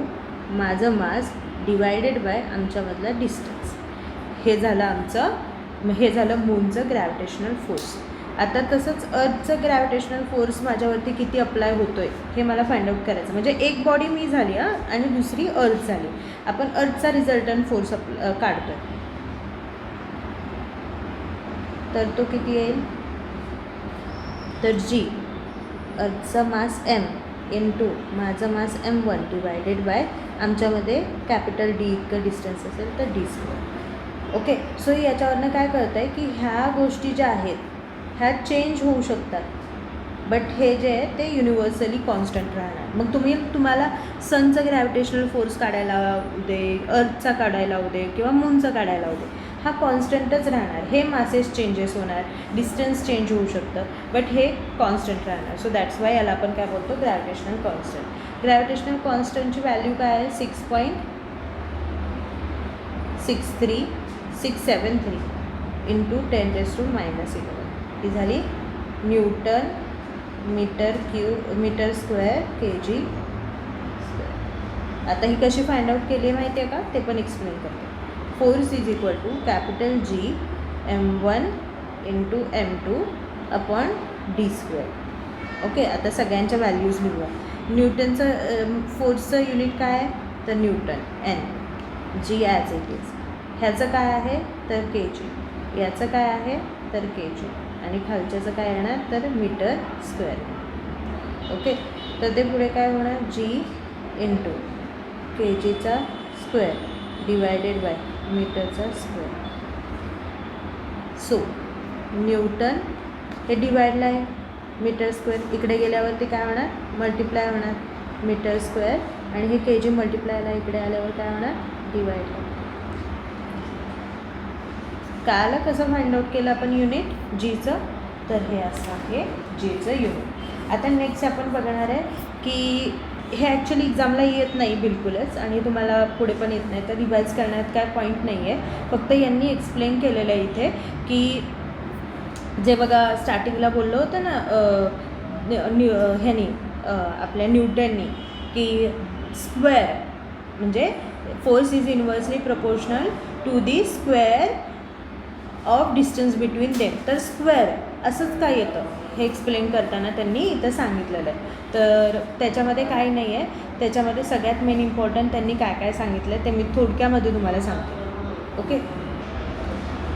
माझं मास डिवायडेड बाय आमच्यामधला डिस्टन्स. हे झालं मूनचं ग्रॅव्हिटेशनल फोर्स. आता तसंच अर्थचं ग्रॅव्हिटेशनल फोर्स माझ्यावरती किती अप्लाय होतो आहे हे मला फाइंड आउट करायचं. म्हणजे एक बॉडी मी झाली आणि दुसरी अर्थ झाली. आपण अर्थचा रिझल्टंट फोर्स काढतो आहे तर तो किती येईल तर G अर्थचा मास m इंटू माझं मास m1 डिवायडेड बाय आमच्यामध्ये कॅपिटल D इतकं डिस्टन्स असेल तर d स्क्वेअर. ओके. सो याच्यावरनं काय कळतं आहे की ह्या गोष्टी ज्या आहेत ह्या चेंज होऊ शकतात बट हे जे आहे ते युनिव्हर्सली कॉन्स्टंट राहणार. मग तुम्हाला सनचं ग्रॅव्हिटेशनल फोर्स काढायला लावू दे, अर्थचा काढायला लावू दे किंवा मूनचा काढायला लावू दे, हा कॉन्स्टंटच राहणार. हे मासेस चेंजेस होणार, डिस्टन्स चेंज होऊ शकतं बट हे कॉन्स्टंट राहणार. सो दॅट्स वाय याला आपण काय बोलतो ग्रॅव्हिटेशनल कॉन्स्टंट. ग्रॅव्हिटेशनल कॉन्स्टंटची व्हॅल्यू काय आहे 6.8 63,673 इंटू 10⁻⁻11 ही झाली newton metre square kg square. आता ही कशी फाइंड आउट केली माहिती आहे का, ते पण एक्सप्लेन करते. Force is equal to capital G m1 into m2 upon d square. Okay, आता सगळ्यांच्या व्हॅल्यूज लिहूया. न्यूटनचं फोर्सचं युनिट काय आहे तर Newton n, G as it is. ह्याचं काय आहे तर kg, याचं काय आहे तर kg, आणि खालच्याचं काय येणार तर मीटर स्क्वेअर. ओके, तर ते पुढे काय होणार G इंटू kgचा स्क्वेअर डिवायडेड बाय मीटरचा स्क्वेअर. सो न्यूटन हे डिवाइडला आहे, मीटर स्क्वेअर इकडे गेल्यावरती काय होणार मल्टिप्लाय होणार मीटर स्क्वेअर, आणि हे kg मल्टिप्लायला इकडे आल्यावर काय होणार डिवाइडला. कायला कसं फाइंड आउट केलं आपण युनिट जीचं, तर हे असं आहे जीचं युनिट. आता नेक्स्ट आपण बघणार आहे की हे ॲक्च्युली एक्झामला येत नाही बिलकुलच, आणि तुम्हाला पुढे पण येत नाही, तर रिवाईज करण्यात काय पॉईंट नाही आहे. फक्त यांनी एक्सप्लेन केलेलं आहे इथे की जे बघा स्टार्टिंगला बोललं होतं ना ह्यानी आपल्या न्यूटननी की स्क्वेअर म्हणजे force is inversely proportional to the square of distance between them. तर स्क्वेअर असंच काय येतं हे एक्सप्लेन करताना त्यांनी इथं सांगितलेलं आहे. तर त्याच्यामध्ये काही नाही आहे, त्याच्यामध्ये सगळ्यात मेन इम्पॉर्टंट त्यांनी काय काय सांगितलं आहे ते मी थोडक्यामध्ये तुम्हाला सांगते. ओके,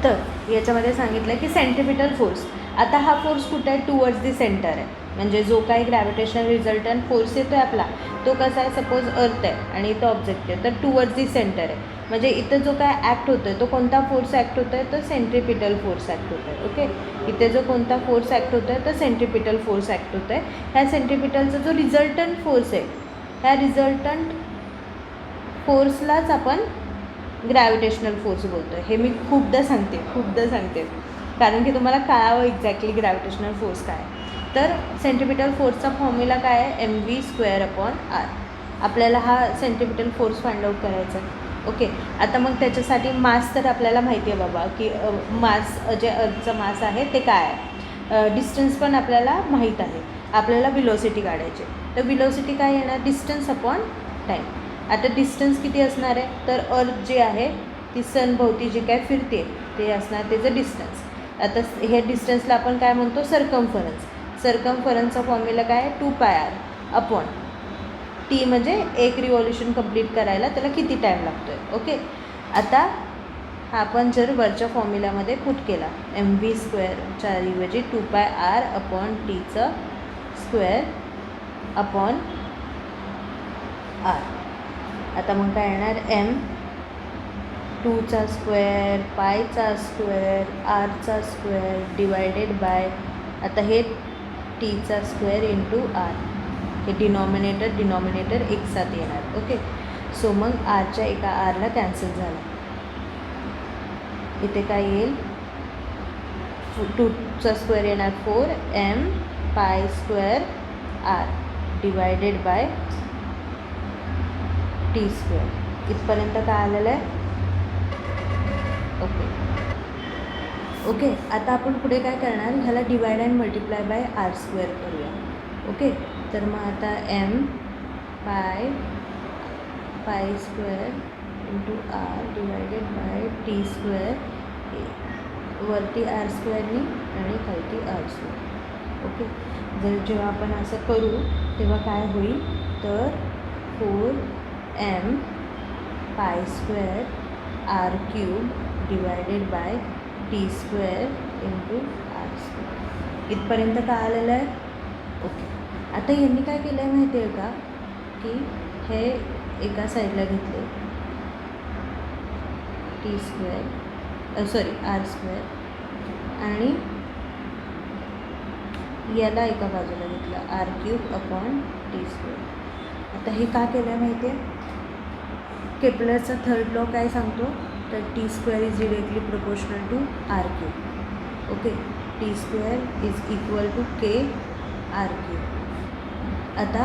तर याच्यामध्ये सांगितलं की सेंट्रिपिटल फोर्स. आता हा फोर्स कुठे आहे टुवर्ड्स दी सेंटर आहे, म्हणजे जो काही ग्रॅव्हिटेशनल रिझल्टंट फोर्स येतो आहे आपला तो कसा आहे, सपोज अर्थ आहे आणि इथं ऑब्जेक्ट आहे, तर टुवर्ड्स दी सेंटर आहे. म्हणजे इथं जो काय ॲक्ट होतो आहे तो कोणता फोर्स ॲक्ट होतो आहे तर सेंट्रिपिटल फोर्स ॲक्ट होतो आहे. ओके, इथे जो कोणता फोर्स ॲक्ट होतो आहे तर सेंट्रिपिटल फोर्स ॲक्ट होतो आहे. ह्या सेंट्रिपिटलचा जो रिझल्टंट फोर्स आहे, ह्या रिझल्टंट फोर्सलाच आपण ग्रॅव्हिटेशनल फोर्स बोलतो आहे. हे मी खूपदा सांगते कारण की तुम्हाला कळावं एक्झॅक्टली ग्रॅव्हिटेशनल फोर्स काय आहे. तर सेंट्रिपिटल फोर्सचा फॉर्म्युला काय आहे mv²/r. आपल्याला हा सेंट्रिपिटल फोर्स फाइंड आउट करायचा आहे. ओके, आता मग त्याच्यासाठी मास तर आपल्याला माहिती आहे बाबा की मास जे अर्थचं मास आहे ते काय आहे. डिस्टन्स पण आपल्याला माहीत आहे. आपल्याला विलॉसिटी काढायची, तर विलॉसिटी काय येणार डिस्टन्स अपॉन टाईम. आता डिस्टन्स किती असणार आहे तर अर्थ जी आहे ती सनभोवती जी काय फिरते ते असणार त्याचं डिस्टन्स. आता हे डिस्टन्सला आपण काय म्हणतो सर्कम्फरन्स. सर्कम्फरन्सचा फॉर्म्युला काय आहे 2πr अपॉन टी, म्हणजे एक रिव्हॉल्युशन कंप्लीट करायला त्याला किती टाईम लागतो आहे. ओके, आता हा आपण जर वरच्या फॉर्म्युल्यामध्ये पुट केला mv²च्या ऐवजी 2πr अपॉन टीचं स्क्वेअर अपॉन r. आता मग काय येणार m2चा स्क्वेअर पायचा स्क्वेअर rचा स्क्वेअर डिवायडेड बाय, आता हे टीचा स्क्वेअर इंटू r. हे डिनॉमिनेटर एक साथ येणार. ओके, सो मग आरच्या एका आरला कॅन्सल झाला. इथे काय येईल 2चा स्क्वेअर येणार 4m² r divided by T square. इथपर्यंत काय आलेलं आहे. ओके, आता आपण पुढे काय करणार ह्याला divide and multiply by r² करूया. ओके, तर मग आता m² into r divided by T square, वरती r² आणि खालती r². ओके, जर जेव्हा आपण असं करू तेव्हा काय होईल तर 4m² r³ divided by T square into r². इथपर्यंत काय आलेलं आहे. ओके, आता यांनी काय केलं आहे माहिती आहे का की हे एका साईडला घेतले टी स्क्वेअर r² आणि याला एका बाजूला घेतलं r³ अपॉन टी स्क्वेअर. आता हे का केलं आहे माहिती आहे, केपलरचा थर्ड लॉ काय सांगतो तर T square is directly proportional to r³. Okay, T square is equal to k r³. आता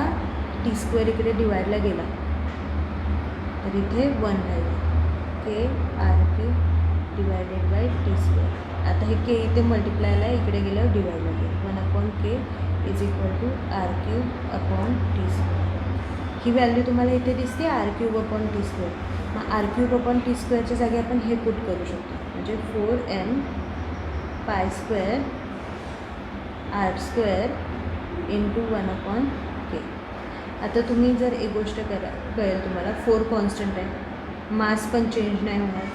टी स्क्वेअर इकडे डिवाइडला गेला तर इथे 1 राहील, K R Q divided by T square. आता हे के इथे मल्टिप्लायला इकडे गेल्यावर डिवाइड होईल. 1/k is equal to R cube upon T square. ही व्हॅल्यू तुम्हाला इथे दिसते R cube upon T square. मग आर क्यूब अपॉन टी स्क्वेअरच्या जागी आपण हे पुट करू शकतो, म्हणजे 4m pi square R square into 1/k. आता तुम्ही जर एक गोष्ट कळेल तुम्हाला, 4 कॉन्स्टंट आहे, मास पण चेंज नाही होणार,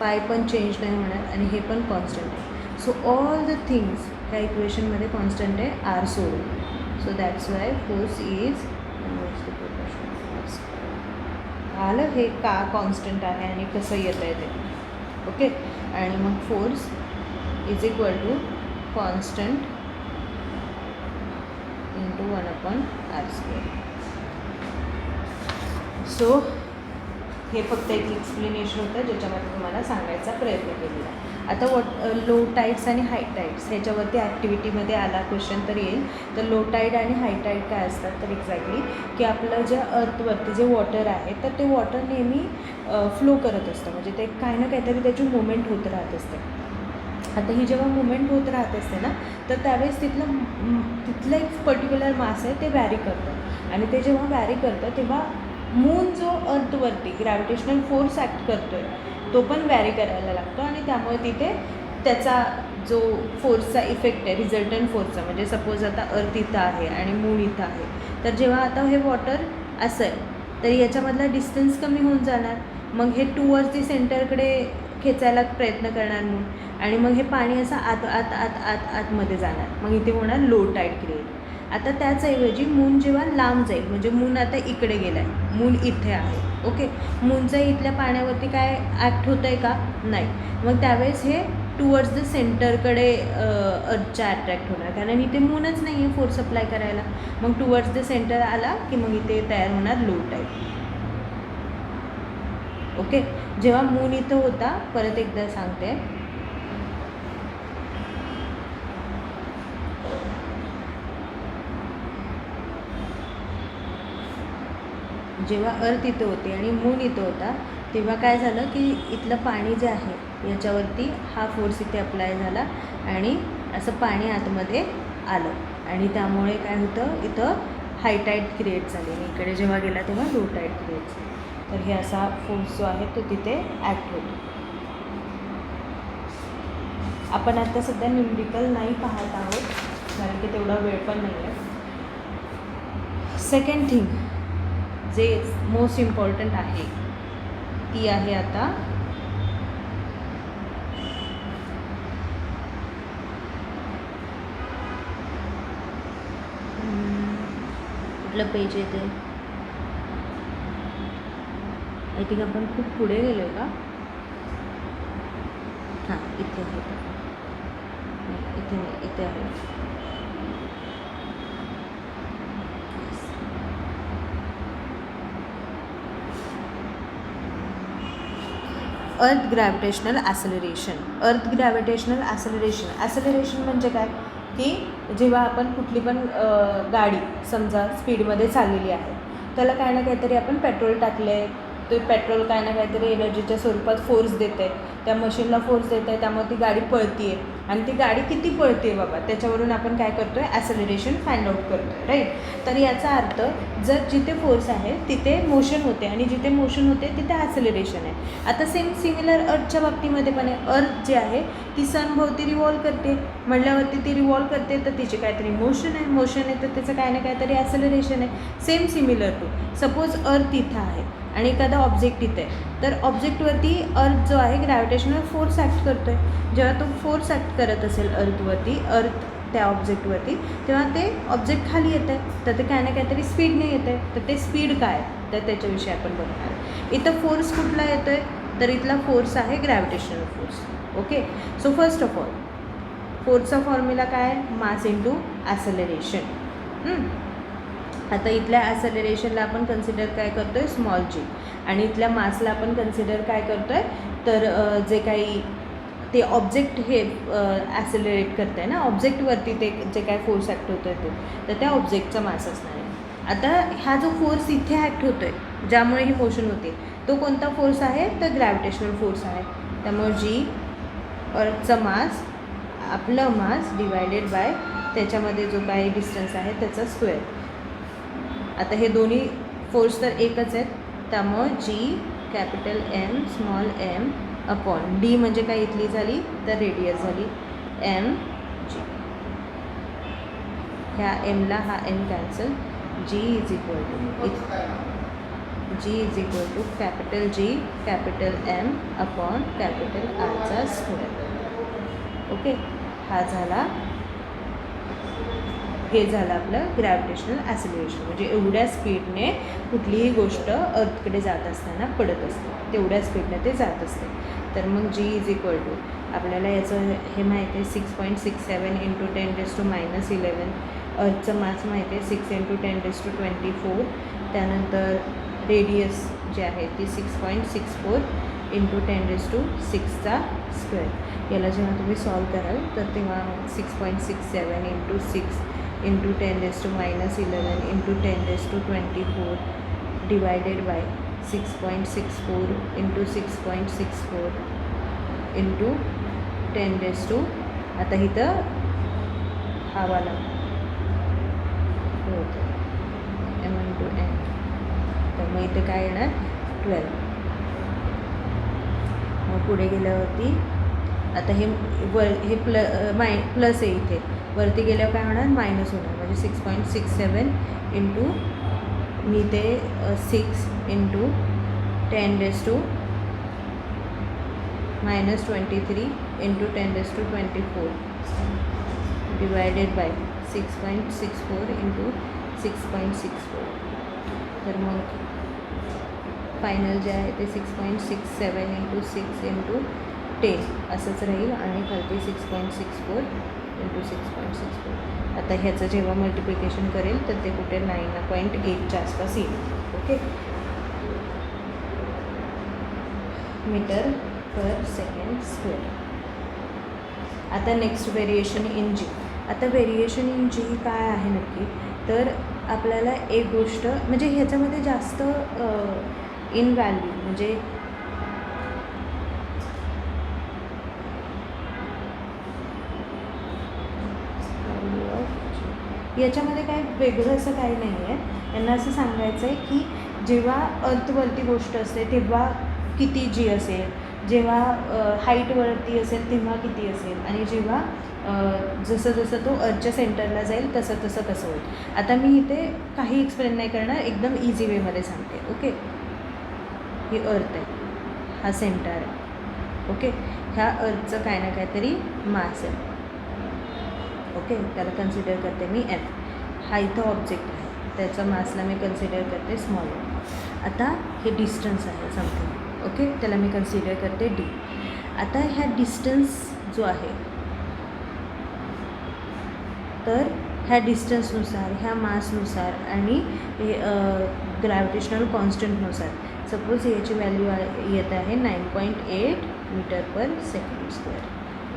पाय पण चेंज नाही होणार आणि हे पण कॉन्स्टंट आहे. सो ऑल द थिंग्स ह्या इक्वेशनमध्ये कॉन्स्टंट आहे आर सोडून. So that's why force is आलं हे का कॉन्स्टंट आहे आणि कसं येतं आहे ते. ओके, आणि मग force is equal to constant into 1/r². So हे फक्त एक एक्सप्लेनेशन होतं ज्याच्यामध्ये तुम्हाला सांगायचा प्रयत्न केलेला. आता लो टाईड्स आणि हाय टाईड्स ह्याच्यावरती ॲक्टिव्हिटीमध्ये आला क्वेश्चन तर येईल. तर लो टाईड आणि हाय टाईड काय असतात, तर एक्झॅक्टली की आपलं जे अर्थवरती जे वॉटर आहे तर ते वॉटर नेहमी फ्लो करत असतं, म्हणजे ते काही ना काहीतरी त्याची मुवमेंट होत राहत असते. आता ही जेव्हा मुवमेंट होत राहत असते ना, तर त्यावेळेस तिथलं एक पर्टिक्युलर मास आहे ते वॅरी करतं, आणि ते जेव्हा वॅरी करतं तेव्हा मून जो अर्थवरती ग्रॅव्हिटेशनल फोर्स ॲक्ट करतो आहे तो पण वॅरी करायला लागतो, आणि त्यामुळे तिथे त्याचा जो फोर्सचा इफेक्ट आहे रिझल्टंट फोर्सचा, म्हणजे सपोज आता अर्थ इथं आहे आणि मून इथं आहे, तर जेव्हा आता हे वॉटर असेल तर याच्यामधला डिस्टन्स कमी होऊन जाणार, मग हे टूवर्ड्स दी सेंटरकडे खेचायला प्रयत्न करणार मून, आणि मग हे पाणी असं आत आत आत आत आतमध्ये जाणार, मग इथे होणार लो टाईड क्रिएट. आता त्याचऐवजी मून जेव्हा लांब जाईल, म्हणजे मून आता इकडे गेला आहे, मून इथे आहे, ओके, मूनचं इथल्या पाण्यावरती काय ॲक्ट होतं आहे का, नाही, मग त्यावेळेस हे टुवर्ड्स द सेंटरकडे अर्थच्या अट्रॅक्ट होणार, कारण इथे मूनच नाही आहे फोर्स अप्लाय करायला. मग टुवर्ड्स द सेंटर आला की मग इथे तयार होणार लो टाईड. ओके, जेव्हा मून इथं होता, परत एकदा सांगते, जेव्हा अर्थ इथं होते आणि मून इथं होता तेव्हा काय झालं की इथलं पाणी जे आहे याच्यावरती हा फोर्स इथे अप्लाय झाला आणि असं पाणी आतमध्ये आलं, आणि त्यामुळे काय होतं इथं हाय टाईड क्रिएट झाली, आणि इकडे जेव्हा गेला तेव्हा लो टाईड क्रिएट झाली. तर हे असा फोर्स जो आहे तो तिथे ॲक्ट होतो. आपण आता सध्या न्यूमरिकल नाही पाहत आहोत कारण की तेवढा वेळ पण नाही आहे. सेकंड थिंग जे मोस्ट इम्पॉर्टंट आहे ती आहे आता कुठलं पेज येते, आय थिंक आपण खूप पुढे गेलो आहे का, हां इथे आहे, इथे आहे. अर्थ ग्रॅव्हिटेशनल ॲसेलरेशन. अर्थ ग्रॅव्हिटेशनल ॲसेलरेशन म्हणजे काय की जेव्हा आपण कुठली पण गाडी समजा स्पीडमध्ये चाललेली आहे, त्याला काय ना काहीतरी आपण पेट्रोल टाकले, ते पेट्रोल काय ना काहीतरी एनर्जीच्या स्वरूपात फोर्स देते, त्या मशीनला फोर्स देत आहे, त्यामुळे ती गाडी पळते आहे, आणि ती गाडी किती पळते बाबा त्याच्यावरून आपण काय करतो आहे ॲसेलरेशन फाइंड आउट करतो आहे, राईट. तर याचा अर्थ जर जिथे फोर्स आहे तिथे मोशन होते, आणि जिथे मोशन होते तिथे ॲसेलरेशन आहे. आता सिमिलर अर्थच्या बाबतीमध्ये पण आहे. अर्थ जी आहे ती सनभोवती रिवॉल्व करते, म्हटल्यावरती ती रिवॉल्व करते तर तिचे काहीतरी मोशन आहे तर त्याचं काय ना काहीतरी ॲसेलरेशन आहे. सेम सिमिलर टू सपोज अर्थ इथं आहे आणि एखादा ऑब्जेक्ट इथे आहे, तर ऑब्जेक्टवरती अर्थ जो आहे ग्रॅव्हिटेशनल फोर्स ॲक्ट करतो आहे. जेव्हा तो फोर्स ॲक्ट करत असेल अर्थ त्या ऑब्जेक्टवरती, तेव्हा ते ऑब्जेक्ट खाली येतं आहे, तर ते काय ना काहीतरी स्पीडने येतं आहे, तर ते स्पीड काय तर त्याच्याविषयी आपण बघणार. इथं फोर्स कुठला येतो आहे, तर इथला फोर्स आहे gravitational force. Okay, so first of all फोर्सचा फॉर्म्युला काय, मास इंटू ॲसेलरेशन. आता इथल्या ॲसेलरेशनला आपण कन्सिडर काय करतो आहे स्मॉल जी, आणि इथल्या मासला आपण कन्सिडर काय करतो आहे तर जे काही ते ऑब्जेक्ट हे ॲसेलरेट करतं आहे ना, ऑब्जेक्टवरती ते जे काय फोर्स ॲक्ट होतो आहे तो, तर त्या ऑब्जेक्टचा मास असणार आहे. आता हा जो फोर्स इथे ॲक्ट होतो आहे ज्यामुळे ही मोशन होते तो कोणता फोर्स आहे तर ग्रॅव्हिटेशनल फोर्स आहे. त्यामुळे जी अर्थचा मास आपलं मास डिवायडेड बाय त्याच्यामध्ये जो काही डिस्टन्स आहे त्याचा स्क्वेअर. आता हे दोन्ही फोर्स तर एकच आहेत, त्यामुळं G capital M small M upon D म्हणजे काय इथली झाली तर रेडियस झाली एम जी. ह्या एमला हा M cancel. G is equal to capital G capital M upon capital आरचा स्क्वेअर. ओके, हा झाला, हे झालं आपलं ग्रॅव्हिटेशनल ॲसिलेरेशन. म्हणजे एवढ्या स्पीडने कुठलीही गोष्ट अर्थकडे जात असताना पडत असते, तेवढ्या स्पीडने ते जात असते. तर मग जी इज इक्वल टू आपल्याला याचं हे माहिती आहे 6.67 इंटू 10⁻11. अर्थचं मास माहिती आहे 6 इंटू 10⁻24. त्यानंतर रेडियस जे आहे ती 6.64 इंटू 10⁻6चा स्क्वेअर. याला जेव्हा तुम्ही सॉल्व कराल तर तेव्हा 6.67 into 6 into 10⁻11 into 10⁻24 divided by 6.64 into 6.64 into 10⁻, आता इथं हा वाला होतं एम इंटू एन, तर मग इथे काय येणार 12. मग पुढे गेल्यावरती आता हे हे प्लस आहे, इथे वरती गेल्यावर काय होणार मायनस होणार. म्हणजे 6.67 इंटू मी ते 6 into 10⁻23 into 10⁻24 divided by 6.64 into 6.64. तर मग फायनल जे आहे ते 6.67 इंटू 6 इंटू 10 असंच राहील आणि खालती 6.64 इंटू 6.64. आता ह्याचं जेव्हा मल्टिप्लिकेशन करेल तर ते कुठे 9.8च्या आसपास येईल. Okay, metre per second square. आता नेक्स्ट व्हेरिएशन इन जी. आता व्हेरिएशन इन जी काय आहे नक्की, तर आपल्याला एक गोष्ट म्हणजे ह्याच्यामध्ये जास्त इन व्हॅल्यू म्हणजे याच्यामध्ये काय वेगळं असं काही नाही आहे. यांना असं सांगायचं आहे की जेव्हा अर्थवरती गोष्ट असते तेव्हा किती जी असेल, जेव्हा हाईटवरती असेल तेव्हा किती असेल, आणि जेव्हा जसं जसं तो अर्थच्या सेंटरला जाईल तसं तसं कसं होईल. आता मी इथे काही एक्सप्लेन नाही करणार, एकदम इझी वेमध्ये सांगते. ओके, ही अर्थ आहे, हा सेंटर आहे. ओके, ह्या अर्थचं काय ना काहीतरी मास आहे. ओके, त्याला कन्सिडर करते मी एम. हा इथं ऑब्जेक्ट आहे, त्याचा मासला मी कन्सिडर करते स्मॉल एम. आता हे डिस्टन्स आहे समथिंग. ओके, त्याला मी कन्सिडर करते डी. आता ह्या डिस्टन्स जो आहे तर ह्या डिस्टन्सनुसार, ह्या मासनुसार आणि ग्रॅव्हिटेशनल कॉन्स्टंटनुसार सपोज याची व्हॅल्यू येत आहे 9.8 metre per second square.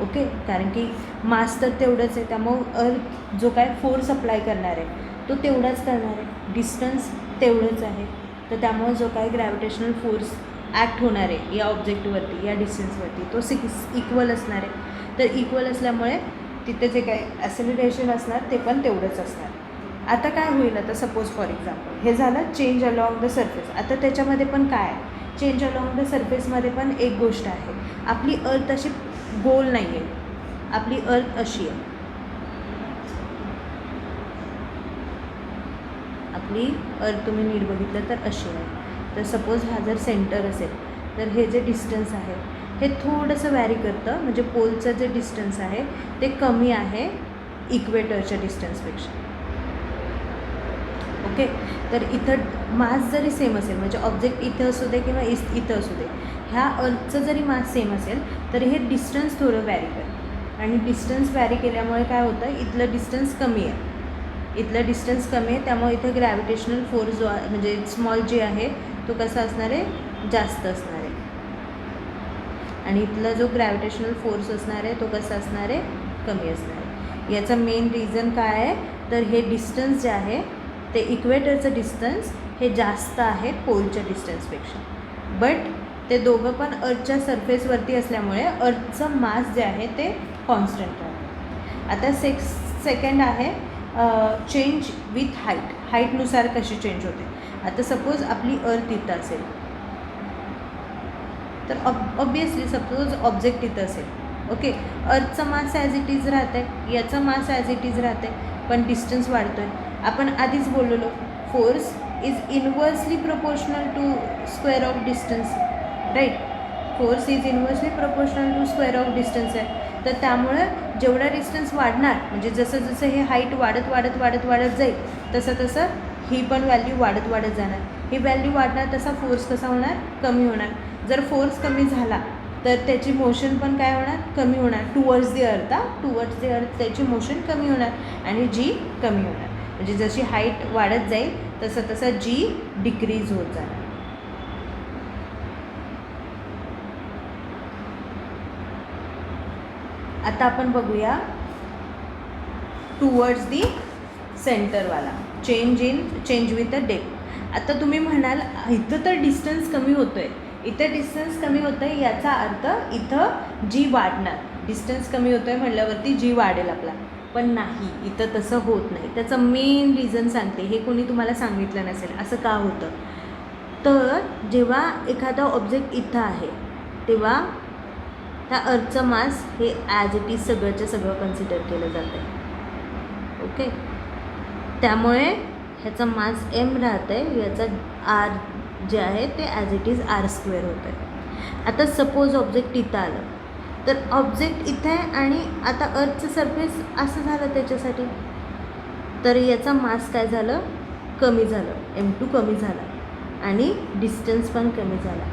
Okay, कारण की मास तर तेवढंच आहे, त्यामुळं अर्थ जो काय फोर्स अप्लाय करणार आहे तो तेवढाच करणार आहे, डिस्टन्स तेवढंच आहे. तर त्यामुळे जो काय ग्रॅव्हिटेशनल फोर्स ॲक्ट होणार आहे या ऑब्जेक्टवरती, या डिस्टन्सवरती, तो इक्वल असणार आहे. तर इक्वल असल्यामुळे तिथे जे काही ॲसिलरेशन असणार ते पण तेवढंच असणार. आता काय होईल, आता सपोज फॉर एक्झाम्पल हे झालं चेंज अलॉंग द सरफेस. आता त्याच्यामध्ये पण काय आहे, चेंज अलॉंग द सरफेसमध्ये पण एक गोष्ट आहे, आपली अर्थ अशी गोल नाही आहे, आपली अर्थ अशी आहे. आपली अर्थ तुम्ही नीट बघितलं तर अशी आहे. तर सपोज हा जर सेंटर असेल तर हे जे डिस्टन्स आहे हे थोडंसं वॅरी करतं, म्हणजे पोलचं जे डिस्टन्स आहे ते कमी आहे इक्वेटरच्या डिस्टन्सपेक्षा. ओके, तर इथं मास जरी सेम असेल, म्हणजे ऑब्जेक्ट इथं असू दे किंवा इथं असू दे, ह्या अर्थचं जरी मास सेम असेल तर हे डिस्टन्स थोडं वॅरी करतं. आणि डिस्टन्स वॅरी केल्यामुळे काय होतं, इथलं डिस्टन्स कमी आहे, इथलं डिस्टन्स कमी आहे, त्यामुळे इथं ग्रॅव्हिटेशनल फोर्स जो आहे म्हणजे स्मॉल जी आहे तो कसा असणार आहे, जास्त असणार आहे. आणि इथला जो ग्रॅव्हिटेशनल फोर्स असणार आहे तो कसा असणार आहे, कमी असणार आहे. याचं मेन रिझन काय आहे, तर हे डिस्टन्स जे आहे ते इक्वेटरचं डिस्टन्स हे जास्त आहे पोलच्या डिस्टन्सपेक्षा. बट ते दोघं पण अर्थच्या सरफेसवरती असल्यामुळे अर्थचं मास जे आहे ते कॉन्स्टंट राहते. आता सेकंड आहे चेंज विथ हाईटनुसार कशी चेंज होते. आता सपोज आपली अर्थ इथं असेल तर ऑब्वियसली सपोज ऑब्जेक्ट इथं असेल, ओके, अर्थचं मास ॲज इट इज राहतं आहे, याचं मास ॲज इट इज राहतं आहे, पण डिस्टन्स वाढतो आहे. आपण आधीच बोललेलो force is inversely proportional to square of distance, right. Force is inversely proportional to square of distance आहे. तर त्यामुळं जेवढा डिस्टन्स वाढणार म्हणजे जसं जसं हे हाईट वाढत जाईल तसं ही पण व्हॅल्यू वाढत जाणार. ही व्हॅल्यू वाढणार तसा फोर्स कसा होणार, कमी होणार. जर फोर्स कमी झाला तर त्याची मोशन पण काय होणार, कमी होणार. टुवर्ड्स दी अर्थ त्याची मोशन कमी होणार आणि जी कमी होणार. म्हणजे जशी हाईट वाढत जाईल तसं जी डिक्रीज होत जाणार. आता आपण बघूया टुवर्ड्स दी सेंटरवाला चेंज विथ द डेप्थ. आता तुम्ही म्हणाल इथं तर डिस्टन्स कमी होतो आहे, याचा अर्थ इथं जी वाढणार. डिस्टन्स कमी होतो आहे म्हटल्यावरती जी वाढेल आपला, पण नाही, इथं तसं होत नाही. त्याचं मेन रिझन सांगते, हे कोणी तुम्हाला सांगितलं नसेल. असं का होतं तर जेव्हा एखादा ऑब्जेक्ट इथं आहे तेव्हा त्या अर्थचं मास हे ॲज इट इज सगळंच्या सगळं कन्सिडर केलं जातं आहे, ओके. त्यामुळे ह्याचा मास m राहतं आहे, याचा r जे आहे ते ॲज इट इज r² होतं आहे. आता सपोज ऑब्जेक्ट इथं आलं तर ऑब्जेक्ट इथं आहे आणि आता अर्थचं सरफेस असं झालं त्याच्यासाठी, तर याचा मास काय झालं, कमी झालं, m2 कमी झाला आणि डिस्टन्स पण कमी झाला.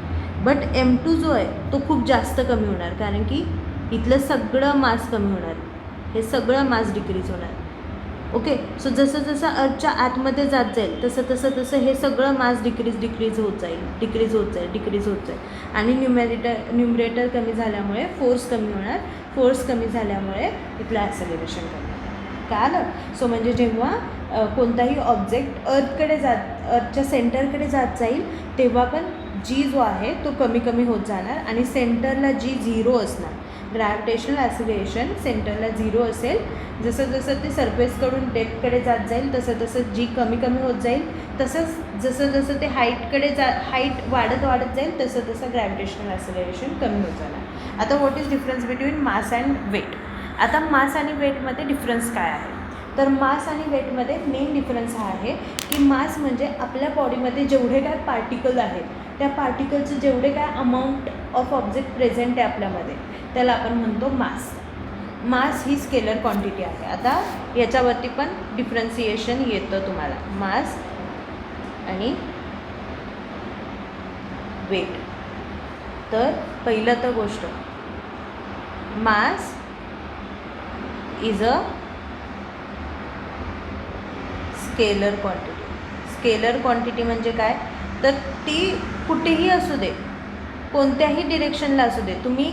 बट m2 जो आहे तो खूप जास्त कमी होणार कारण की इथलं सगळं मास कमी होणार, हे सगळं मास डिक्रीज होणार, ओके. सो जसं अर्थच्या आतमध्ये जात जाईल तसं हे सगळं मास डिक्रीज होत जाईल आणि न्यूमरेटर कमी झाल्यामुळे फोर्स कमी झाल्यामुळे इथलं ॲक्सेलरेशन कमी होणार. कळालं. सो म्हणजे जेव्हा कोणताही ऑब्जेक्ट अर्थच्या सेंटरकडे जात जाईल तेव्हा पण जी जो आहे तो कमी होत जाणार आणि सेंटरला जी 0 असणार. ग्रॅव्हिटेशनल ॲक्सिलरेशन सेंटरला 0 असेल. जसं ते सरफेसकडून डेप्थकडे जात जाईल तसं जी कमी होत जाईल. तसंच जसं ते हाईट वाढत जाईल तसं ग्रॅव्हिटेशनल ॲक्सिलरेशन कमी होत जाणार. आता what is difference between mass and weight. आता मास आणि वेटमध्ये डिफरन्स काय आहे तर मास आणि वेटमध्ये मेन डिफरन्स हा आहे की मास म्हणजे आपल्या बॉडीमध्ये जेवढे काय पार्टिकल आहेत त्या पार्टिकलचं जेवढे काय अमाऊंट ऑफ ऑब्जेक्ट प्रेझेंट आहे आपल्यामध्ये त्याला आपण म्हणतो मास ही स्केलर क्वांटिटी आहे. आता याच्यावरती पण डिफरन्सिएशन येतं तुम्हाला मास आणि वेट. तर पहिलं तर गोष्ट mass is a scalar quantity म्हणजे काय तर ती कुठेही असू दे, कोणत्याही डिरेक्शनला असू दे. तुम्ही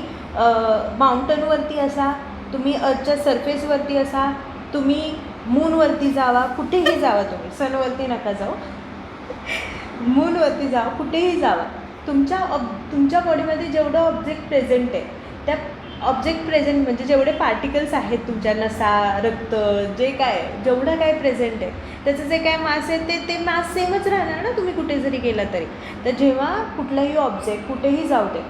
माउंटनवरती असा, तुम्ही अर्थच्या सरफेसवरती असा, तुम्ही मूनवरती जावा, कुठेही जावा, तुम्ही सनवरती नका जाऊ, मूनवरती जावा, कुठेही जावा, तुमच्या बॉडीमध्ये जेवढं ऑब्जेक्ट प्रेझेंट आहे त्या ऑब्जेक्ट प्रेझेंट म्हणजे जेवढे पार्टिकल्स आहेत तुमच्या नसा, रक्त, जेवढं काय प्रेझेंट आहे त्याचं जे काय मास आहे ते मास सेमच राहणार ना तुम्ही कुठे जरी गेला तरी. तर जेव्हा कुठलाही ऑब्जेक्ट कुठेही जाऊ दे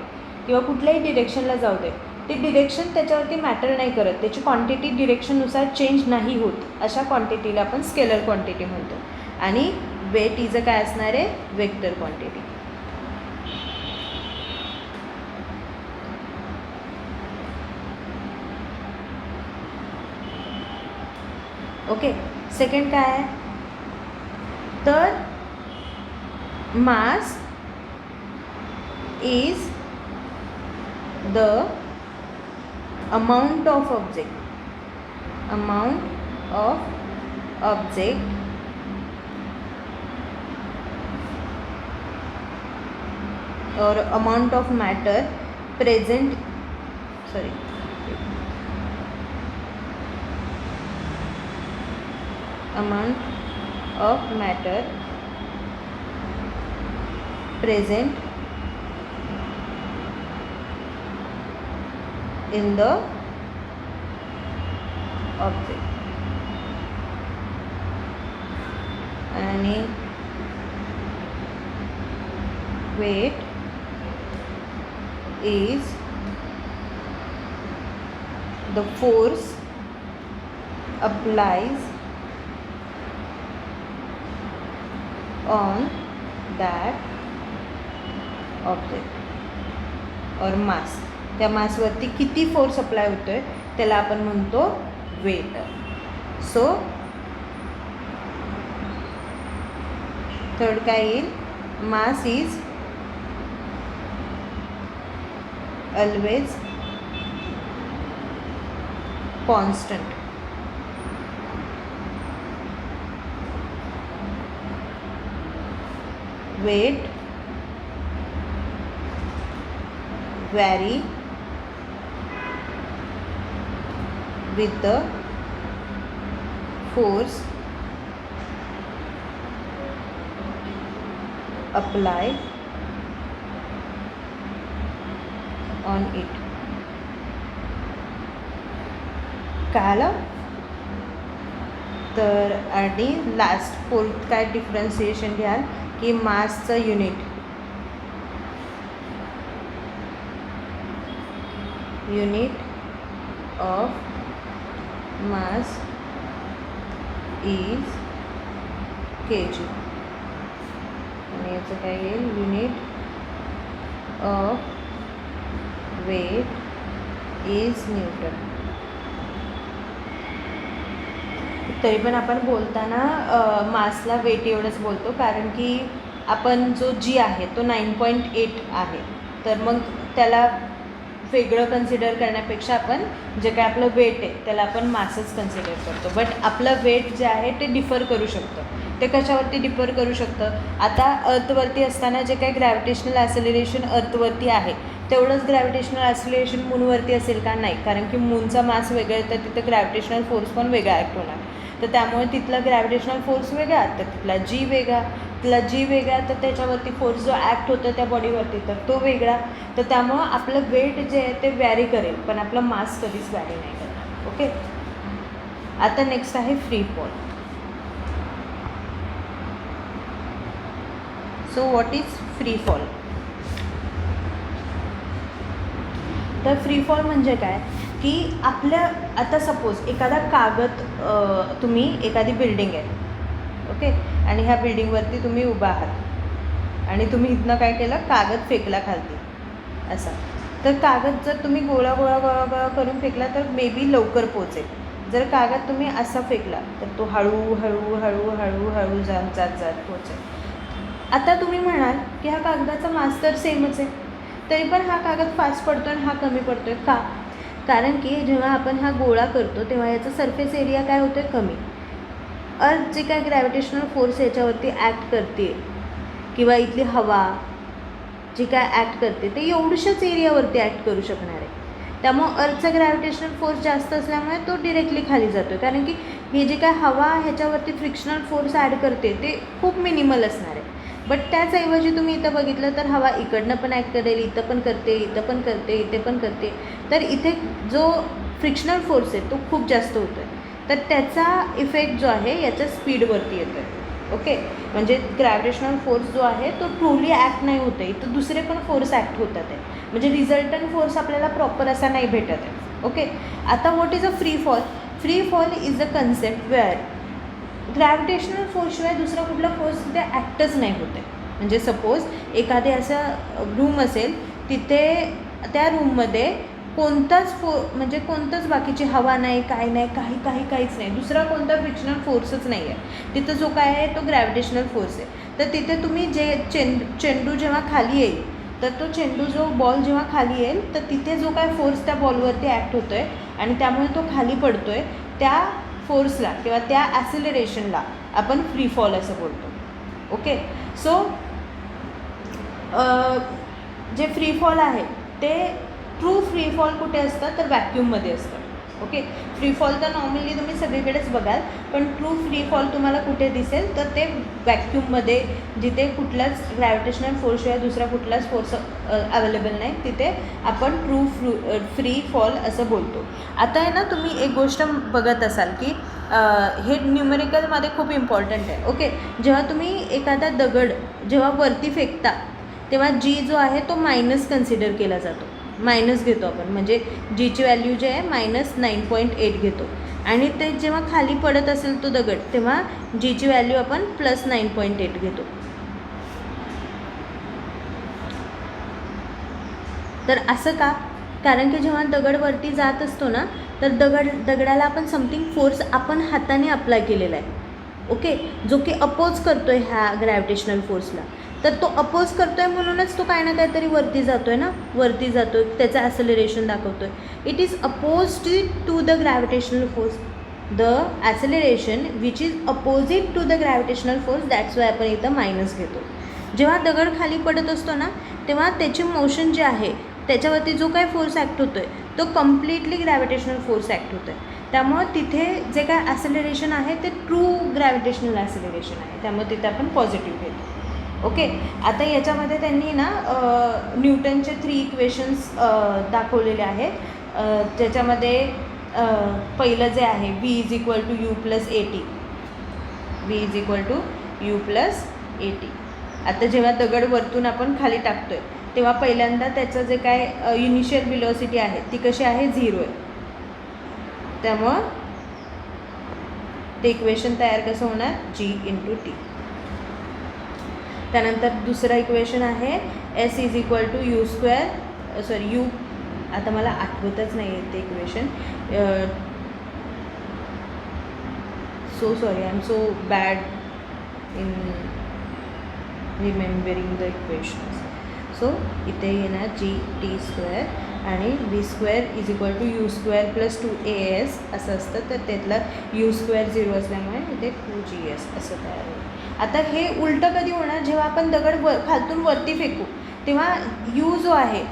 किंवा कुठल्याही डिरेक्शनला जाऊ दे ते डिरेक्शन त्याच्यावरती मॅटर नाही करत, त्याची क्वांटिटी डिरेक्शननुसार चेंज नाही होत, अशा क्वांटिटीला आपण स्केलर क्वांटिटी म्हणतो. आणि वेट इज काय असणार आहे, वेक्टर क्वांटिटी. ओके. सेकंड काय आहे तर mass is the amount of object और amount of matter present amount of matter present in the object. आणि weight is the force applies on that object or mass. त्या मासवरती किती force apply होतो आहे त्याला आपण म्हणतो वेट. सो थर्ड काय येईल, mass is always constant. Weight vary with the force applied on it. कळलं? तर आणि लास्ट फोर्थ काय डिफरन्सिएशन घ्याल की मासचं unit of mass is kg. आणि याचं काय येईल, unit of weight is newton. तरी पण आपण बोलताना मासला वेट एवढंच बोलतो कारण की आपण जो जी आहे तो 9.8 आहे, तर मग त्याला वेगळं कन्सिडर करण्यापेक्षा आपण जे काय आपलं वेट आहे त्याला आपण मासच कन्सिडर करतो. बट आपलं वेट जे आहे ते डिफर करू शकतं. ते कशावरती डिफर करू शकतं, आता अर्थवरती असताना जे काही ग्रॅव्हिटेशनल ॲसेलरेशन अर्थवरती आहे तेवढंच ग्रॅव्हिटेशनल ॲसेलरेशन मूनवरती असेल का, नाही, कारण की मूनचा मास वेगळा आहे तर तिथं ग्रॅव्हिटेशनल फोर्स पण वेगळा ॲक्ट होणार. तर त्यामुळे तिथला ग्रॅव्हिटेशनल फोर्स वेगळा, तर तिथला जी वेगळा, तर त्याच्यावरती फोर्स जो ॲक्ट होतो त्या बॉडीवरती तर तो वेगळा. तर त्यामुळं आपलं वेट जे आहे ते व्हॅरी करेल पण आपलं मास कधीच व्हॅरी नाही करणार. ओके, आता नेक्स्ट आहे free fall. So what is free fall? तर फ्री फॉल म्हणजे काय की आपल्या आता सपोज एखादा कागद, तुम्ही एखादी बिल्डिंग आहे, ओके, आणि ह्या बिल्डिंगवरती तुम्ही उभा आहात आणि तुम्ही इथनं काय केलं, कागद फेकला खालती असा. तर कागद जर तुम्ही गोळा गोळा गोळा गोळा करून फेकला तर मे बी लवकर पोचेल. जर कागद तुम्ही असा फेकला तर तो हळूहळू हळूहळू हळू जात जात जात पोचेल. आता तुम्ही म्हणाल की हा कागदाचा मास तर सेमच आहे, तरी पण हा कागद फास्ट पडतो आणि हा कमी पडतो आहे का? कारण की जेव्हा आपण हा गोळा करतो तेव्हा याचा सरफेस एरिया काय होतो आहे, कमी. अर्थ जे काय ग्रॅव्हिटेशनल फोर्स याच्यावरती ॲक्ट करते किंवा इथली हवा जी काय ॲक्ट करते ते एवढ्याशाच एरियावरती ॲक्ट करू शकणार आहे. त्यामुळं अर्थचा ग्रॅव्हिटेशनल फोर्स जास्त असल्यामुळे तो डिरेक्टली खाली जातो आहे, कारण की हे जे काय हवा ह्याच्यावरती फ्रिक्शनल फोर्स ॲड करते ते खूप मिनिमल असणार आहे. बट त्याचऐवजी तुम्ही इथं बघितलं तर हवा इकडनं पण ॲक्ट करेल, इथं पण करते, इथं पण करते, इथे पण करते. तर इथे जो फ्रिक्शनल फोर्स आहे तो खूप जास्त होतो आहे, तर त्याचा इफेक्ट जो आहे याच्या स्पीडवरती येतो आहे. ओके, म्हणजे ग्रॅव्हिटेशनल फोर्स जो आहे तो ट्रूली ॲक्ट नाही होत आहे, तर दुसरे पण फोर्स ॲक्ट होतात आहे, म्हणजे रिझल्टंट फोर्स आपल्याला प्रॉपर असा नाही भेटत आहे. ओके, आता what is a free fall? Free fall is a concept where gravitational फोर्सशिवाय दुसरा कुठला फोर्स तिथे ॲक्टच नाही होत आहे. म्हणजे सपोज एखादे असं रूम असेल, तिथे त्या रूममध्ये कोणताच कोणतंच बाकीची हवा नाही, काय नाही, काहीच नाही, दुसरा कोणता फ्रिक्शनल फोर्सच नाही आहे. तिथं जो काय आहे तो ग्रॅव्हिटेशनल फोर्स आहे. तर तिथे तुम्ही जे चेंडू जेव्हा खाली येईल, तर तो चेंडू जो बॉल जेव्हा खाली येईल तर तिथे जो काय फोर्स त्या बॉलवरती ॲक्ट होतो आहे आणि त्यामुळे तो खाली पडतो आहे, त्या फोर्सला किंवा त्या ॲसिलरेशनला आपण फ्री फॉल असं बोलतो. ओके, सो जे फ्री फॉल आहे ते ट्रू फ्री फॉल कुठे असतं तर व्हॅक्यूममध्ये असतं. ओके. फ्री फॉल तर नॉर्मली तुम्ही सगळीकडेच बघाल, पण ट्रू फ्री फॉल तुम्हाला कुठे दिसेल तर ते व्हॅक्यूममध्ये, जिथे कुठलाच ग्रॅव्हिटेशनल फोर्सशिवाय दुसरा कुठलाच फोर्स अवेलेबल नाही, तिथे आपण फ्री फॉल असं बोलतो. आता आहे ना, तुम्ही एक गोष्ट बघत असाल की हे न्यूमेरिकलमध्ये खूप इम्पॉर्टंट आहे. ओके. जेव्हा तुम्ही एखादा दगड जेव्हा वरती फेकता तेव्हा जी जो आहे तो मायनस कन्सिडर केला जातो, मायनस घेतो आपण, म्हणजे जीची व्हॅल्यू जे आहे -9.8 घेतो. आणि ते जेव्हा खाली पडत असेल तो दगड तेव्हा जीची व्हॅल्यू आपण +9.8 घेतो. तर असं का? कारण की जेव्हा दगड वरती जात असतो ना, तर दगडाला आपण समथिंग फोर्स आपण हाताने अप्लाय केलेला आहे. ओके. जो की अपोज करतो आहे ह्या ग्रॅव्हिटेशनल फोर्सला. तर तो अपोज करतो आहे म्हणूनच तो काय ना काहीतरी वरती जातो आहे ना, वरती जातो आहे, त्याचं ॲसेलरेशन दाखवतो आहे. It is opposed to the gravitational force. The acceleration which is opposite to the gravitational force, that's why आपण इथं मायनस घेतो. जेव्हा दगड खाली पडत असतो ना, तेव्हा त्याची मोशन जे आहे त्याच्यावरती जो काय फोर्स ॲक्ट होतो आहे तो कम्प्लिटली ग्रॅव्हिटेशनल फोर्स ॲक्ट होतो आहे. त्यामुळं तिथे जे काय ॲसेलरेशन आहे ते ट्रू ग्रॅव्हिटेशनल ॲसेलरेशन आहे, त्यामुळे तिथे आपण पॉझिटिव्ह घेतो. ओके. आता याच्यामध्ये त्यांनी ना न्यूटनचे 3 इक्वेशन्स दाखवलेले आहेत, ज्याच्यामध्ये पहिलं जे आहे v = u + at, v = u + at. आता जेव्हा दगड वरतून आपण खाली टाकतो आहे तेव्हा पहिल्यांदा त्याचं जे काय इनिशियल व्हेलॉसिटी आहे ती कशी आहे, 0 आहे. त्यामुळं ते इक्वेशन तयार कसं होणार, g × t. त्यानंतर दुसरं इक्वेशन आहे s = u², आता मला आठवतच नाही आहे ते equation, so sorry, I am so bad in remembering the equations. So इथे येणार g_t² आणि v² = u² + 2as असं असतं. तर त्यातला u² 0 असल्यामुळे इथे 2gs असं तयार होईल. आता हे उलटं कधी होणार, जेव्हा आपण दगड खालतून वरती फेकू तेव्हा u जो आहे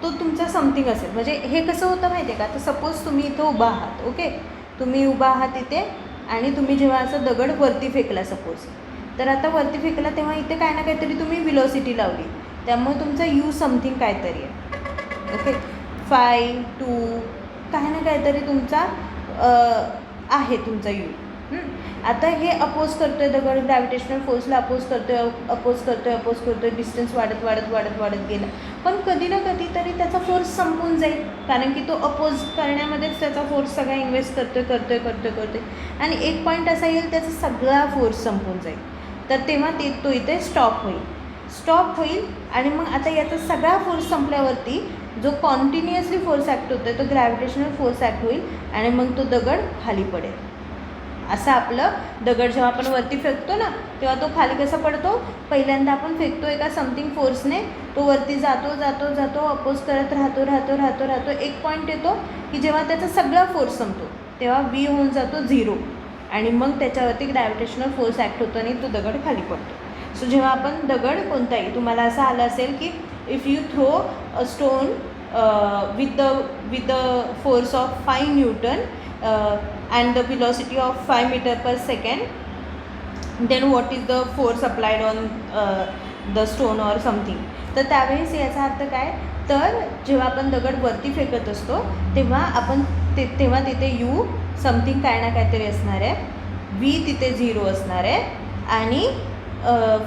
तो तुमचा समथिंग असेल. म्हणजे हे कसं होतं माहिती आहे का, तर सपोज तुम्ही इथं उभा आहात. ओके. तुम्ही उभा आहात इथे आणि तुम्ही जेव्हा असं दगड वरती फेकला सपोज, तर आता वरती फेकला तेव्हा इथे काय ना काहीतरी तुम्ही व्हेलॉसिटी लावली, त्यामुळे तुमचा u समथिंग काहीतरी आहे. ओके. 5, 2 काही ना काहीतरी तुमचा आहे तुमचा u. आता हे अपोज करतो आहे दगड, ग्रॅव्हिटेशनल फोर्सला अपोज करतो आहे, डिस्टन्स वाढत गेला, पण कधी ना कधीतरी त्याचा फोर्स संपून जाईल, कारण की तो अपोज करण्यामध्येच त्याचा फोर्स सगळा इन्व्हेस्ट करतोय आणि एक पॉईंट असा येईल त्याचा सगळा फोर्स संपून जाईल. तर तेव्हा तो इथे स्टॉप होईल आणि मग आता याचा सगळा फोर्स संपल्यावरती जो कॉन्टिन्युअसली फोर्स ॲक्ट होतो आहे तो ग्रॅव्हिटेशनल फोर्स ॲक्ट होईल आणि मग तो दगड खाली पडेल. असं आपलं दगड जेव्हा आपण वरती फेकतो ना तेव्हा तो खाली कसा पडतो, पहिल्यांदा आपण फेकतो एका समथिंग फोर्सने, तो वरती जातो अपोज करत राहतो. एक पॉईंट येतो की जेव्हा त्याचा सगळा फोर्स संपतो तेव्हा v होऊन जातो 0 आणि मग त्याच्यावरती ग्रॅव्हिटेशनल फोर्स ॲक्ट होतो आणि तो दगड खाली पडतो. सो जेव्हा आपण दगड कोणताही, तुम्हाला असं आलं असेल की if you throw a stone with the force of 5 Newton and the velocity of 5 meter per second, then what is the force applied on the stone or something. तर त्यावेळेस याचा अर्थ काय, तर जेव्हा आपण दगड वरती फेकत असतो तेव्हा आपण तेव्हा तिथे u समथिंग काय ना काहीतरी असणार आहे, v तिथे 0 असणार आहे आणि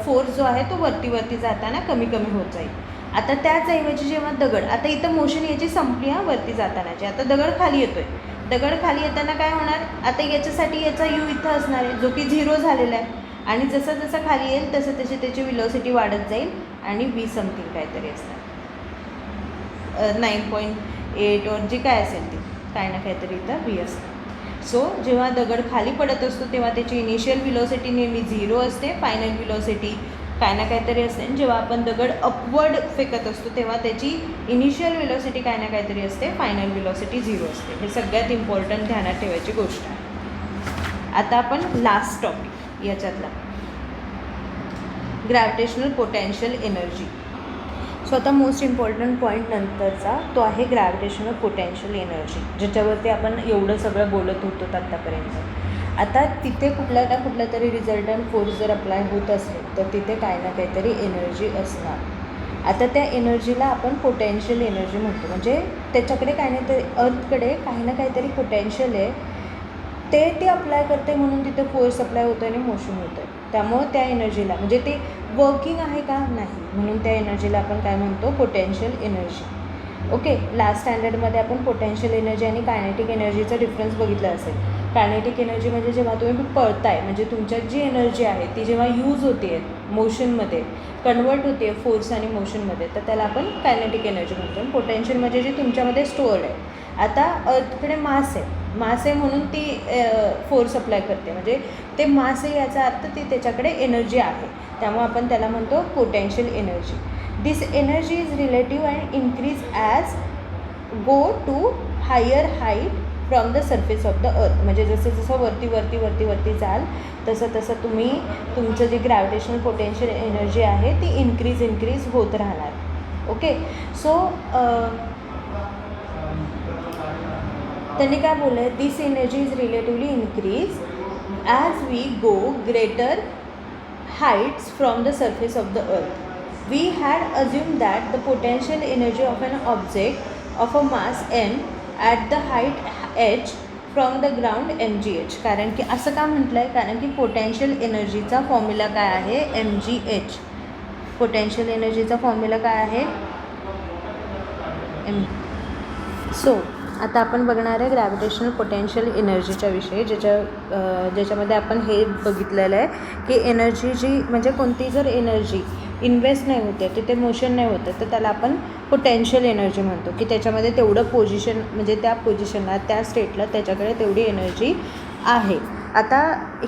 फोर्स जो आहे तो वरती जाताना कमी होत जाईल. आता त्याचऐवजी जेव्हा दगड, आता इथं मोशन याची संपली वरती जातानाची, आता दगड खाली येतो आहे, दगड खाली येताना काय होणार, आता याच्यासाठी याचा u इथं असणार आहे जो की 0 झालेला आहे आणि जसं खाली येईल तशी त्याची व्हेलॉसिटी वाढत जाईल आणि v समथिंग काहीतरी असणार, 9.8 और जी काय असेल ती काय ना काहीतरी इथं v असणार. सो जेव्हा दगड खाली पडत असतो तेव्हा त्याची इनिशियल व्हेलॉसिटी नेहमी 0 असते, फायनल व्हेलॉसिटी काय ना काहीतरी असते. जेव्हा आपण दगड अपवर्ड फेकत असतो तेव्हा त्याची इनिशियल व्हेलॉसिटी काय ना काहीतरी असते, फायनल व्हेलॉसिटी 0 असते. हे सगळ्यात इम्पॉर्टंट ध्यानात ठेवायची गोष्ट आहे. आता आपण लास्ट टॉपिक याच्यातला, ग्रॅव्हिटेशनल पोटेन्शियल एनर्जी. सो आता मोस्ट इम्पॉर्टंट पॉईंट नंतरचा तो आहे ग्रॅव्हिटेशनल पोटेन्शियल एनर्जी, ज्याच्यावरती आपण एवढं सगळं बोलत होतो आत्तापर्यंत. आता तिथे कुठल्या तरी रिझल्टंट फोर्स जर अप्लाय होत असेल तर तिथे काही ना काहीतरी एनर्जी असणार. आता त्या एनर्जीला आपण पोटेन्शियल एनर्जी म्हणतो, म्हणजे त्याच्याकडे काही नाही तरी अर्थकडे काही ना काहीतरी पोटेन्शियल आहे, ते अप्लाय करते म्हणून तिथे फोर्स अप्लाय होतं आणि मोशन होतं आहे. त्यामुळं त्या एनर्जीला म्हणजे ते वर्किंग आहे का नाही, म्हणून त्या एनर्जीला आपण काय म्हणतो, पोटेन्शियल एनर्जी. ओके, लास्ट स्टँडर्डमध्ये आपण पोटेन्शियल एनर्जी आणि कायनेटिक एनर्जीचा डिफरन्स बघितला असेल. कायनेटिक एनर्जी म्हणजे जेव्हा तुम्ही पळताय, म्हणजे तुमच्यात जी एनर्जी आहे ती जेव्हा यूज होते मोशनमध्ये, कन्वर्ट होते फोर्स आणि मोशनमध्ये, तर त्याला आपण कायनेटिक एनर्जी म्हणतो. पोटेन्शियल म्हणजे जी तुमच्यामध्ये स्टोअर्ड आहे. आता अर्थकडे मास आहे म्हणून ती फोर्स अप्लाय करते, म्हणजे ते मास आहे याचा अर्थ ती त्याच्याकडे एनर्जी आहे, त्यामुळे आपण त्याला म्हणतो potential energy. This energy is relative and increase as go to higher height from the surface of the earth. म्हणजे जसं वरती जाल तसं तुम्ही तुमचं जे ग्रॅव्हिटेशनल पोटेन्शियल एनर्जी आहे ती इन्क्रीज होत राहणार. ओके, सो त्यांनी काय बोललं आहे, this energy is relatively increase as we go greater heights from the surface of the earth. We had assume that the potential energy of an object of a mass m at the height h from the ground mgh. कारण की असं का म्हटलं आहे, कारण की potential एनर्जीचा formula काय आहे, mgh. पोटेन्शियल एनर्जीचा फॉर्म्युला काय आहे, सो आता आपण बघणार आहे ग्रॅव्हिटेशनल पोटेन्शियल एनर्जीच्या विषयी, ज्याच्यामध्ये आपण हे बघितलेलं आहे की एनर्जी जी म्हणजे कोणती जर एनर्जी इन्व्हेस्ट नाही होते, तिथे मोशन नाही होतं, तर त्याला आपण पोटेन्शियल एनर्जी म्हणतो, की त्याच्यामध्ये तेवढं पोझिशन म्हणजे त्या पोझिशनला त्या स्टेटला त्याच्याकडे तेवढी एनर्जी आहे. आता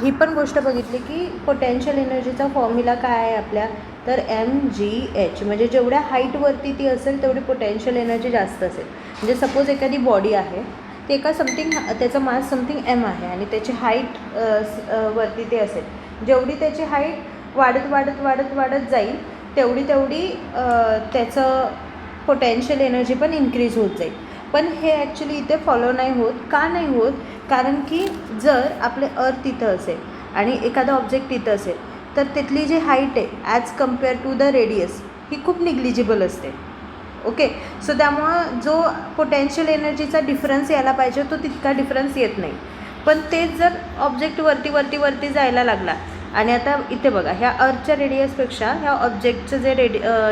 ही पण गोष्ट बघितली की पोटेन्शियल एनर्जीचा फॉर्म्युला काय आहे आपल्या, तर mgh. म्हणजे जेवढ्या हाईटवरती ती असेल तेवढी पोटेन्शियल एनर्जी जास्त असेल. म्हणजे सपोज एखादी बॉडी आहे, ते एका त्याचं मास समथिंग m आहे आणि त्याची हाईट वरती ते असेल, जेवढी त्याची हाईट वाढत जाईल तेवढी त्याचं पोटेन्शियल एनर्जी पण इन्क्रीज होत जाईल. पण हे ॲक्च्युली इथे फॉलो नाही होत. का नाही होत, कारण की जर आपले अर्थ तिथं असेल आणि एखादा ऑब्जेक्ट तिथं असेल तर तिथली जी हाईट आहे as compare to the radius ही खूप निग्लिजिबल असते. ओके, सो त्यामुळं जो पोटेन्शियल एनर्जीचा डिफरन्स यायला पाहिजे तो तितका डिफरन्स येत नाही. पण तेच जर ऑब्जेक्ट वरती जायला लागला आणि आता इथे बघा, ह्या अर्थच्या रेडियसपेक्षा ह्या ऑब्जेक्टचं जे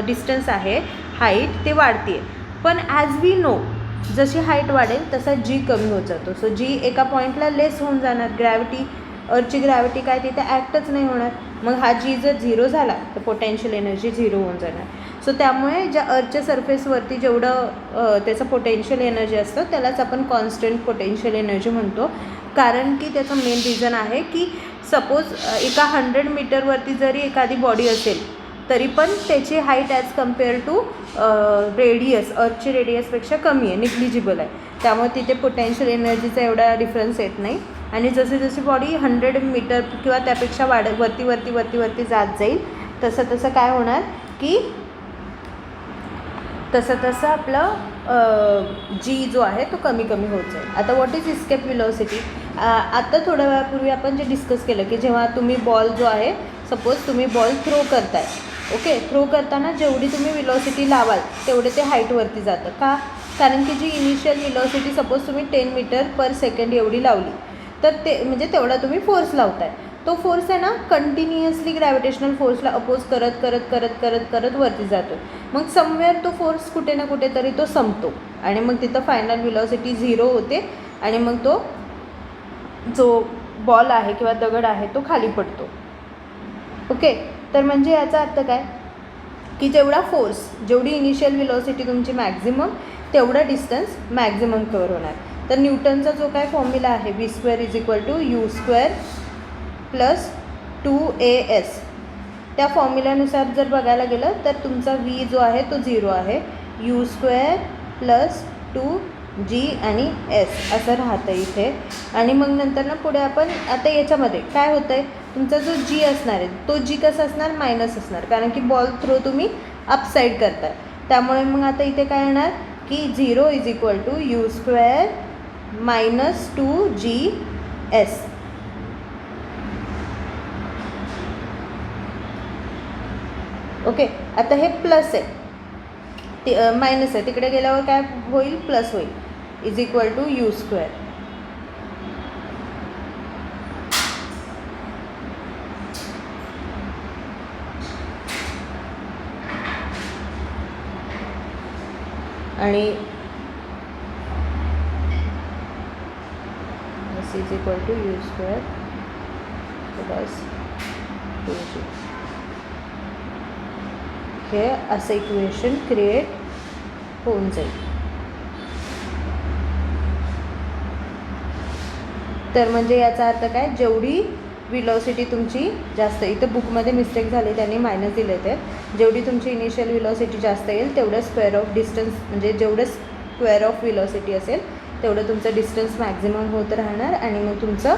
डिस्टन्स आहे हाईट ते वाढते आहे. पण ॲज वी नो जशी हाईट वाढेल तसा जी कमी होत जातो. सो जी एका पॉईंटला लेस होऊन जाणार. अर्थची ग्रॅव्हिटी काय तिथे ॲक्टच नाही होणार. मग हा जी जर झिरो झाला तर पोटेन्शियल एनर्जी झिरो होऊन जाणार. सो त्यामुळे ज्या अर्थच्या सरफेसवरती जेवढं त्याचं पोटेन्शियल एनर्जी असतं त्यालाच आपण कॉन्स्टंट पोटेन्शियल एनर्जी म्हणतो. कारण की त्याचं मेन रिझन आहे की सपोज एका 100 मीटरवरती जरी एखादी बॉडी असेल तरी पण त्याची height as compare to radius अर्थची रेडियसपेक्षा कमी आहे, निग्लिजिबल आहे. त्यामुळे तिथे पोटेन्शियल एनर्जीचा एवढा डिफरन्स येत नाही. आणि जशी बॉडी 100 मीटर किंवा त्यापेक्षा वरती जात जाईल तसं काय होणार की तसं आपलं जी जो आहे तो कमी होत जाईल. आता व्हॉट इज इस्केप व्हेलॉसिटी. आता थोड्या वेळापूर्वी आपण जे डिस्कस केलं की जेव्हा तुम्ही बॉल जो आहे, सपोज तुम्ही बॉल थ्रो करताय, ओके, थ्रो करताना जेवढी तुम्ही व्हेलॉसिटी लावाल तेवढे ते हाईटवरती जातं. का, कारण की जी इनिशियल व्हेलॉसिटी सपोज तुम्ही 10 मीटर पर सेकंड एवढी लावली तर ते म्हणजे तेवढा तुम्ही फोर्स लावताय. तो फोर्स आहे ना कंटिन्युअसली ग्रॅव्हिटेशनल फोर्सला अपोज करत वरती जातो. मग समवेअर तो फोर्स कुठे ना कुठेतरी तो संपतो आणि मग तिथं फायनल व्हेलॉसिटी 0 होते आणि मग तो जो बॉल आहे किंवा दगड आहे तो खाली पडतो. ओके, तर म्हणजे याचा अर्थ काय की जेवढी इनिशियल व्हेलॉसिटी तुमची मॅक्झिमम तेवढं डिस्टन्स मॅक्झिमम कवर होणार. तर न्यूटनचा जो काय फॉर्म्युला आहे v² = u² + 2as, त्या फॉर्म्युल्यानुसार जर बघायला गेलं तर तुमचा v जो आहे तो 0 आहे, u² + 2g आणि s असं राहतं इथे. आणि मग नंतर ना पुढे आपण आता याच्यामध्ये काय होतं आहे, तुमचा जो g असणार आहे तो g कसा असणार, मायनस असणार, कारण की बॉल थ्रो तुम्ही अपसाईड करताय. त्यामुळे मग आता इथे काय येणार की 0 is equal to you square minus 2GS. Okay, आता हे प्लस आहे, ते मायनस आहे, तिकडे गेल्यावर काय होईल, प्लस होईल, is equal to you square. आणि S is equal to you square plus 2G. हे असं इक्वेशन क्रिएट होऊन जाईल. तर म्हणजे याचा अर्थ काय, जेवढी विलॉसिटी तुमची जास्त, इथं बुकमध्ये मिस्टेक झाली, त्यांनी मायनस दिले ते, जेवढी तुमची इनिशियल विलॉसिटी जास्त येईल तेवढं स्क्वेअर ऑफ डिस्टन्स, म्हणजे जेवढं स्क्वेअर ऑफ विलॉसिटी असेल तेवढं तुमचं डिस्टन्स मॅक्झिमम होत राहणार आणि मग तुमचं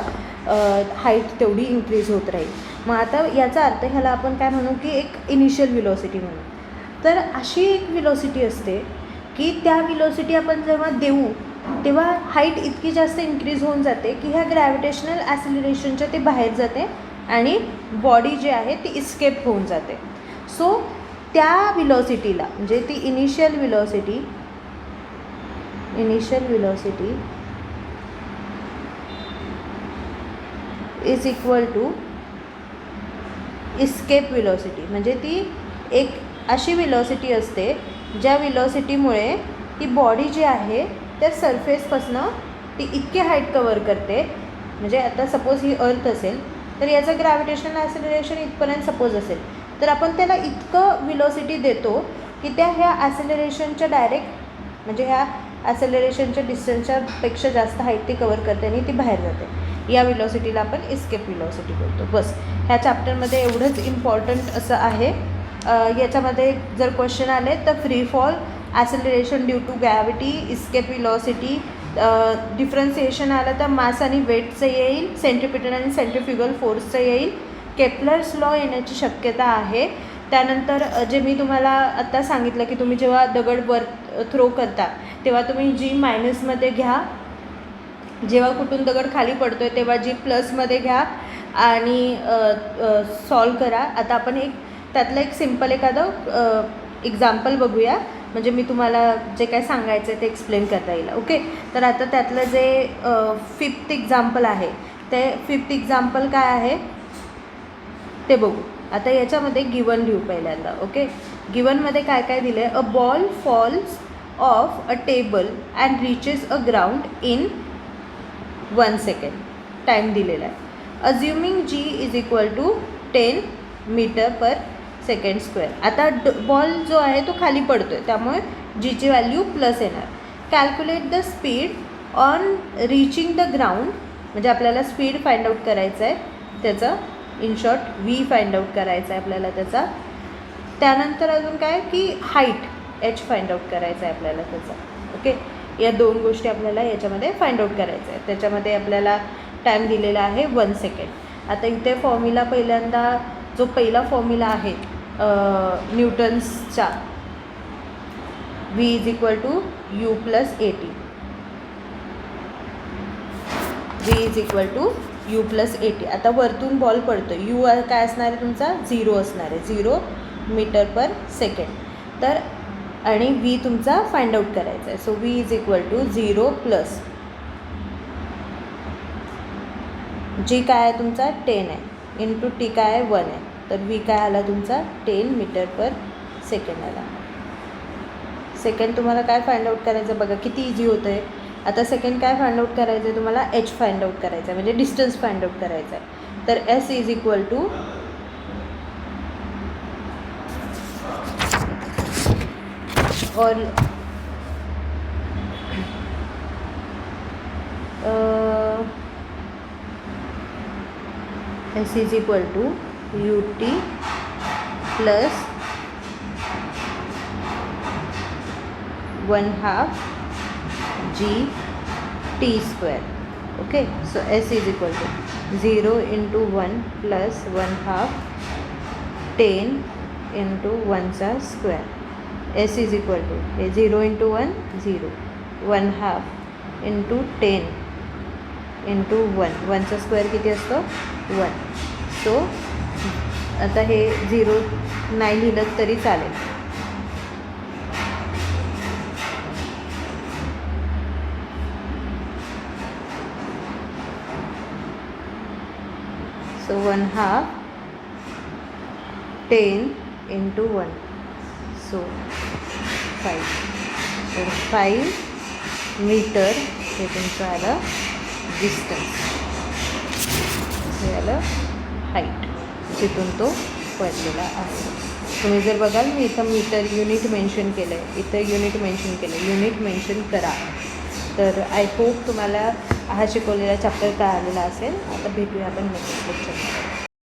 हाईट तेवढी इन्क्रीज होत राहील. मग आता याचा अर्थ ह्याला आपण काय म्हणू की एक इनिशियल विलॉसिटी म्हणू. तर अशी एक विलॉसिटी असते की त्या विलॉसिटी आपण जेव्हा देऊ तेव्हा हाईट इतकी जास्त इन्क्रीज होऊन जाते की ह्या ग्रॅव्हिटेशनल ॲसिलरेशनच्या ते बाहेर जाते आणि बॉडी जी आहे ती इस्केप होऊन जाते. सो त्या विलॉसिटीला, म्हणजे ती initial velocity is equal to escape velocity. म्हणजे ती एक अशी विलॉसिटी असते ज्या विलॉसिटीमुळे ती बॉडी जी आहे त्या सरफेसपासनं ती इतकी हाईट कवर करते. म्हणजे आता सपोज ही अर्थ असेल तर याचं ग्रॅव्हिटेशनल ॲसिलरेशन इथपर्यंत सपोज असेल तर आपण त्याला इतकं विलॉसिटी देतो की त्या ह्या ॲसिलरेशनच्या डायरेक्ट, म्हणजे ह्या ॲसिलरेशनच्या डिस्टन्सच्या पेक्षा जास्त हाईट ती कवर करते आणि ती बाहेर जाते. या विलॉसिटीला आपण इस्केप विलॉसिटी बोलतो. बस ह्या चॅप्टरमध्ये एवढंच इम्पॉर्टंट असं आहे. याच्यामध्ये जर क्वेश्चन आले तर free fall, acceleration due to gravity, escape velocity, differentiation आलं तर मास आणि वेटचं येईल, सेंट्रिपिटल आणि सेंट्रिफ्युगल फोर्सचं येईल, केपलर्स लॉ येण्याची शक्यता आहे. त्यानंतर जे मी तुम्हाला आत्ता सांगितलं की तुम्ही जेव्हा दगड वर थ्रो करता तेव्हा तुम्ही जी मायनसमध्ये घ्या, जेव्हा कुठून दगड खाली पडतो आहे तेव्हा जी प्लसमध्ये घ्या आणि सॉल्व करा. आता आपण एक त्यातलं एक सिम्पल एखादं एक्झाम्पल बघूया, म्हणजे मी तुम्हाला जे काय सांगायचं आहे ते एक्सप्लेन करता येईल. ओके, तर आता त्यातलं जे 5th एक्झाम्पल आहे ते 5th एक्झाम्पल काय आहे ते बघू. आता याच्यामध्ये गिवन लिहू पहिल्यांदा. ओके, गिवनमध्ये काय काय दिलं आहे, a ball falls off a table and reaches a ground in 1 second. Time दिलेला आहे. Assuming G is equal to 10 metre per second square. आता बॉल जो आहे तो खाली पडतो आहे त्यामुळे Gची व्हॅल्यू प्लस येणार. Calculate the speed on reaching the ground, म्हणजे आपल्याला स्पीड फाइंड आउट करायचं आहे त्याचं, in short V find out करायचा आहे आपल्याला त्याचा. त्यानंतर अजून काय की हाईट H फाइंड आउट करायचा आहे आपल्याला त्याचा. ओके, या 2 गोष्टी आपल्याला याच्यामध्ये फाइंड आउट करायचं आहे. त्याच्यामध्ये आपल्याला टाईम दिलेला आहे 1 सेकंड. आता इथे फॉर्म्युला पहिल्यांदा, जो पहिला फॉर्म्युला आहे न्यूटन्सचा, V is equal to U plus AT. V is equal to U plus AT. आता वरतून बॉल पडतो, U काय असणार आहे तुमचा, 0 असणार आहे, 0 मीटर पर सेकंड. तर आणि V तुमचा फाइंड आउट करायचा आहे. So V is equal to 0 plus G काय आहे तुमचा 10 आहे, इंटू T काय आहे 1 आहे. तर V काय आला तुमचा 10 मीटर पर सेकंड आला. सेकंड तुम्हाला काय फाइंड आउट करायचं बघा, किती इझी होतं आहे. आता सेकंड काय फाइंड आउट करायचं आहे तुम्हाला, H फाइंड आउट करायचं आहे, म्हणजे डिस्टन्स फाइंड आउट करायचं आहे. तर S इज इक्वल टू और S is equal to UT plus 1/2 GT square. Okay, so S is equal to 0 into 1 plus 1/2 10 into 1चा square. S is equal to हे 0 into 1 0 1/2 into 10 into 1 1चा square किती असतो 1. So आता हे 0 नाही लिहिलं तरी चालेल. So 1/2 10 into 1 so 5. So 5 metre हे तुमचं आलं डिस्टन्स. हे आलं हाईट जिथून तो पडलेला आहे. तुम्ही जर बघाल मी इथं मीटर युनिट मेन्शन केलं आहे, इथं युनिट मेन्शन केलं आहे, युनिट मेन्शन करा. तर आय होप तुम्हाला हा शिकवलेला चॅप्टर कळालेला असेल. आता भेटूया आपण नेक्स्ट लेक्चरमध्ये.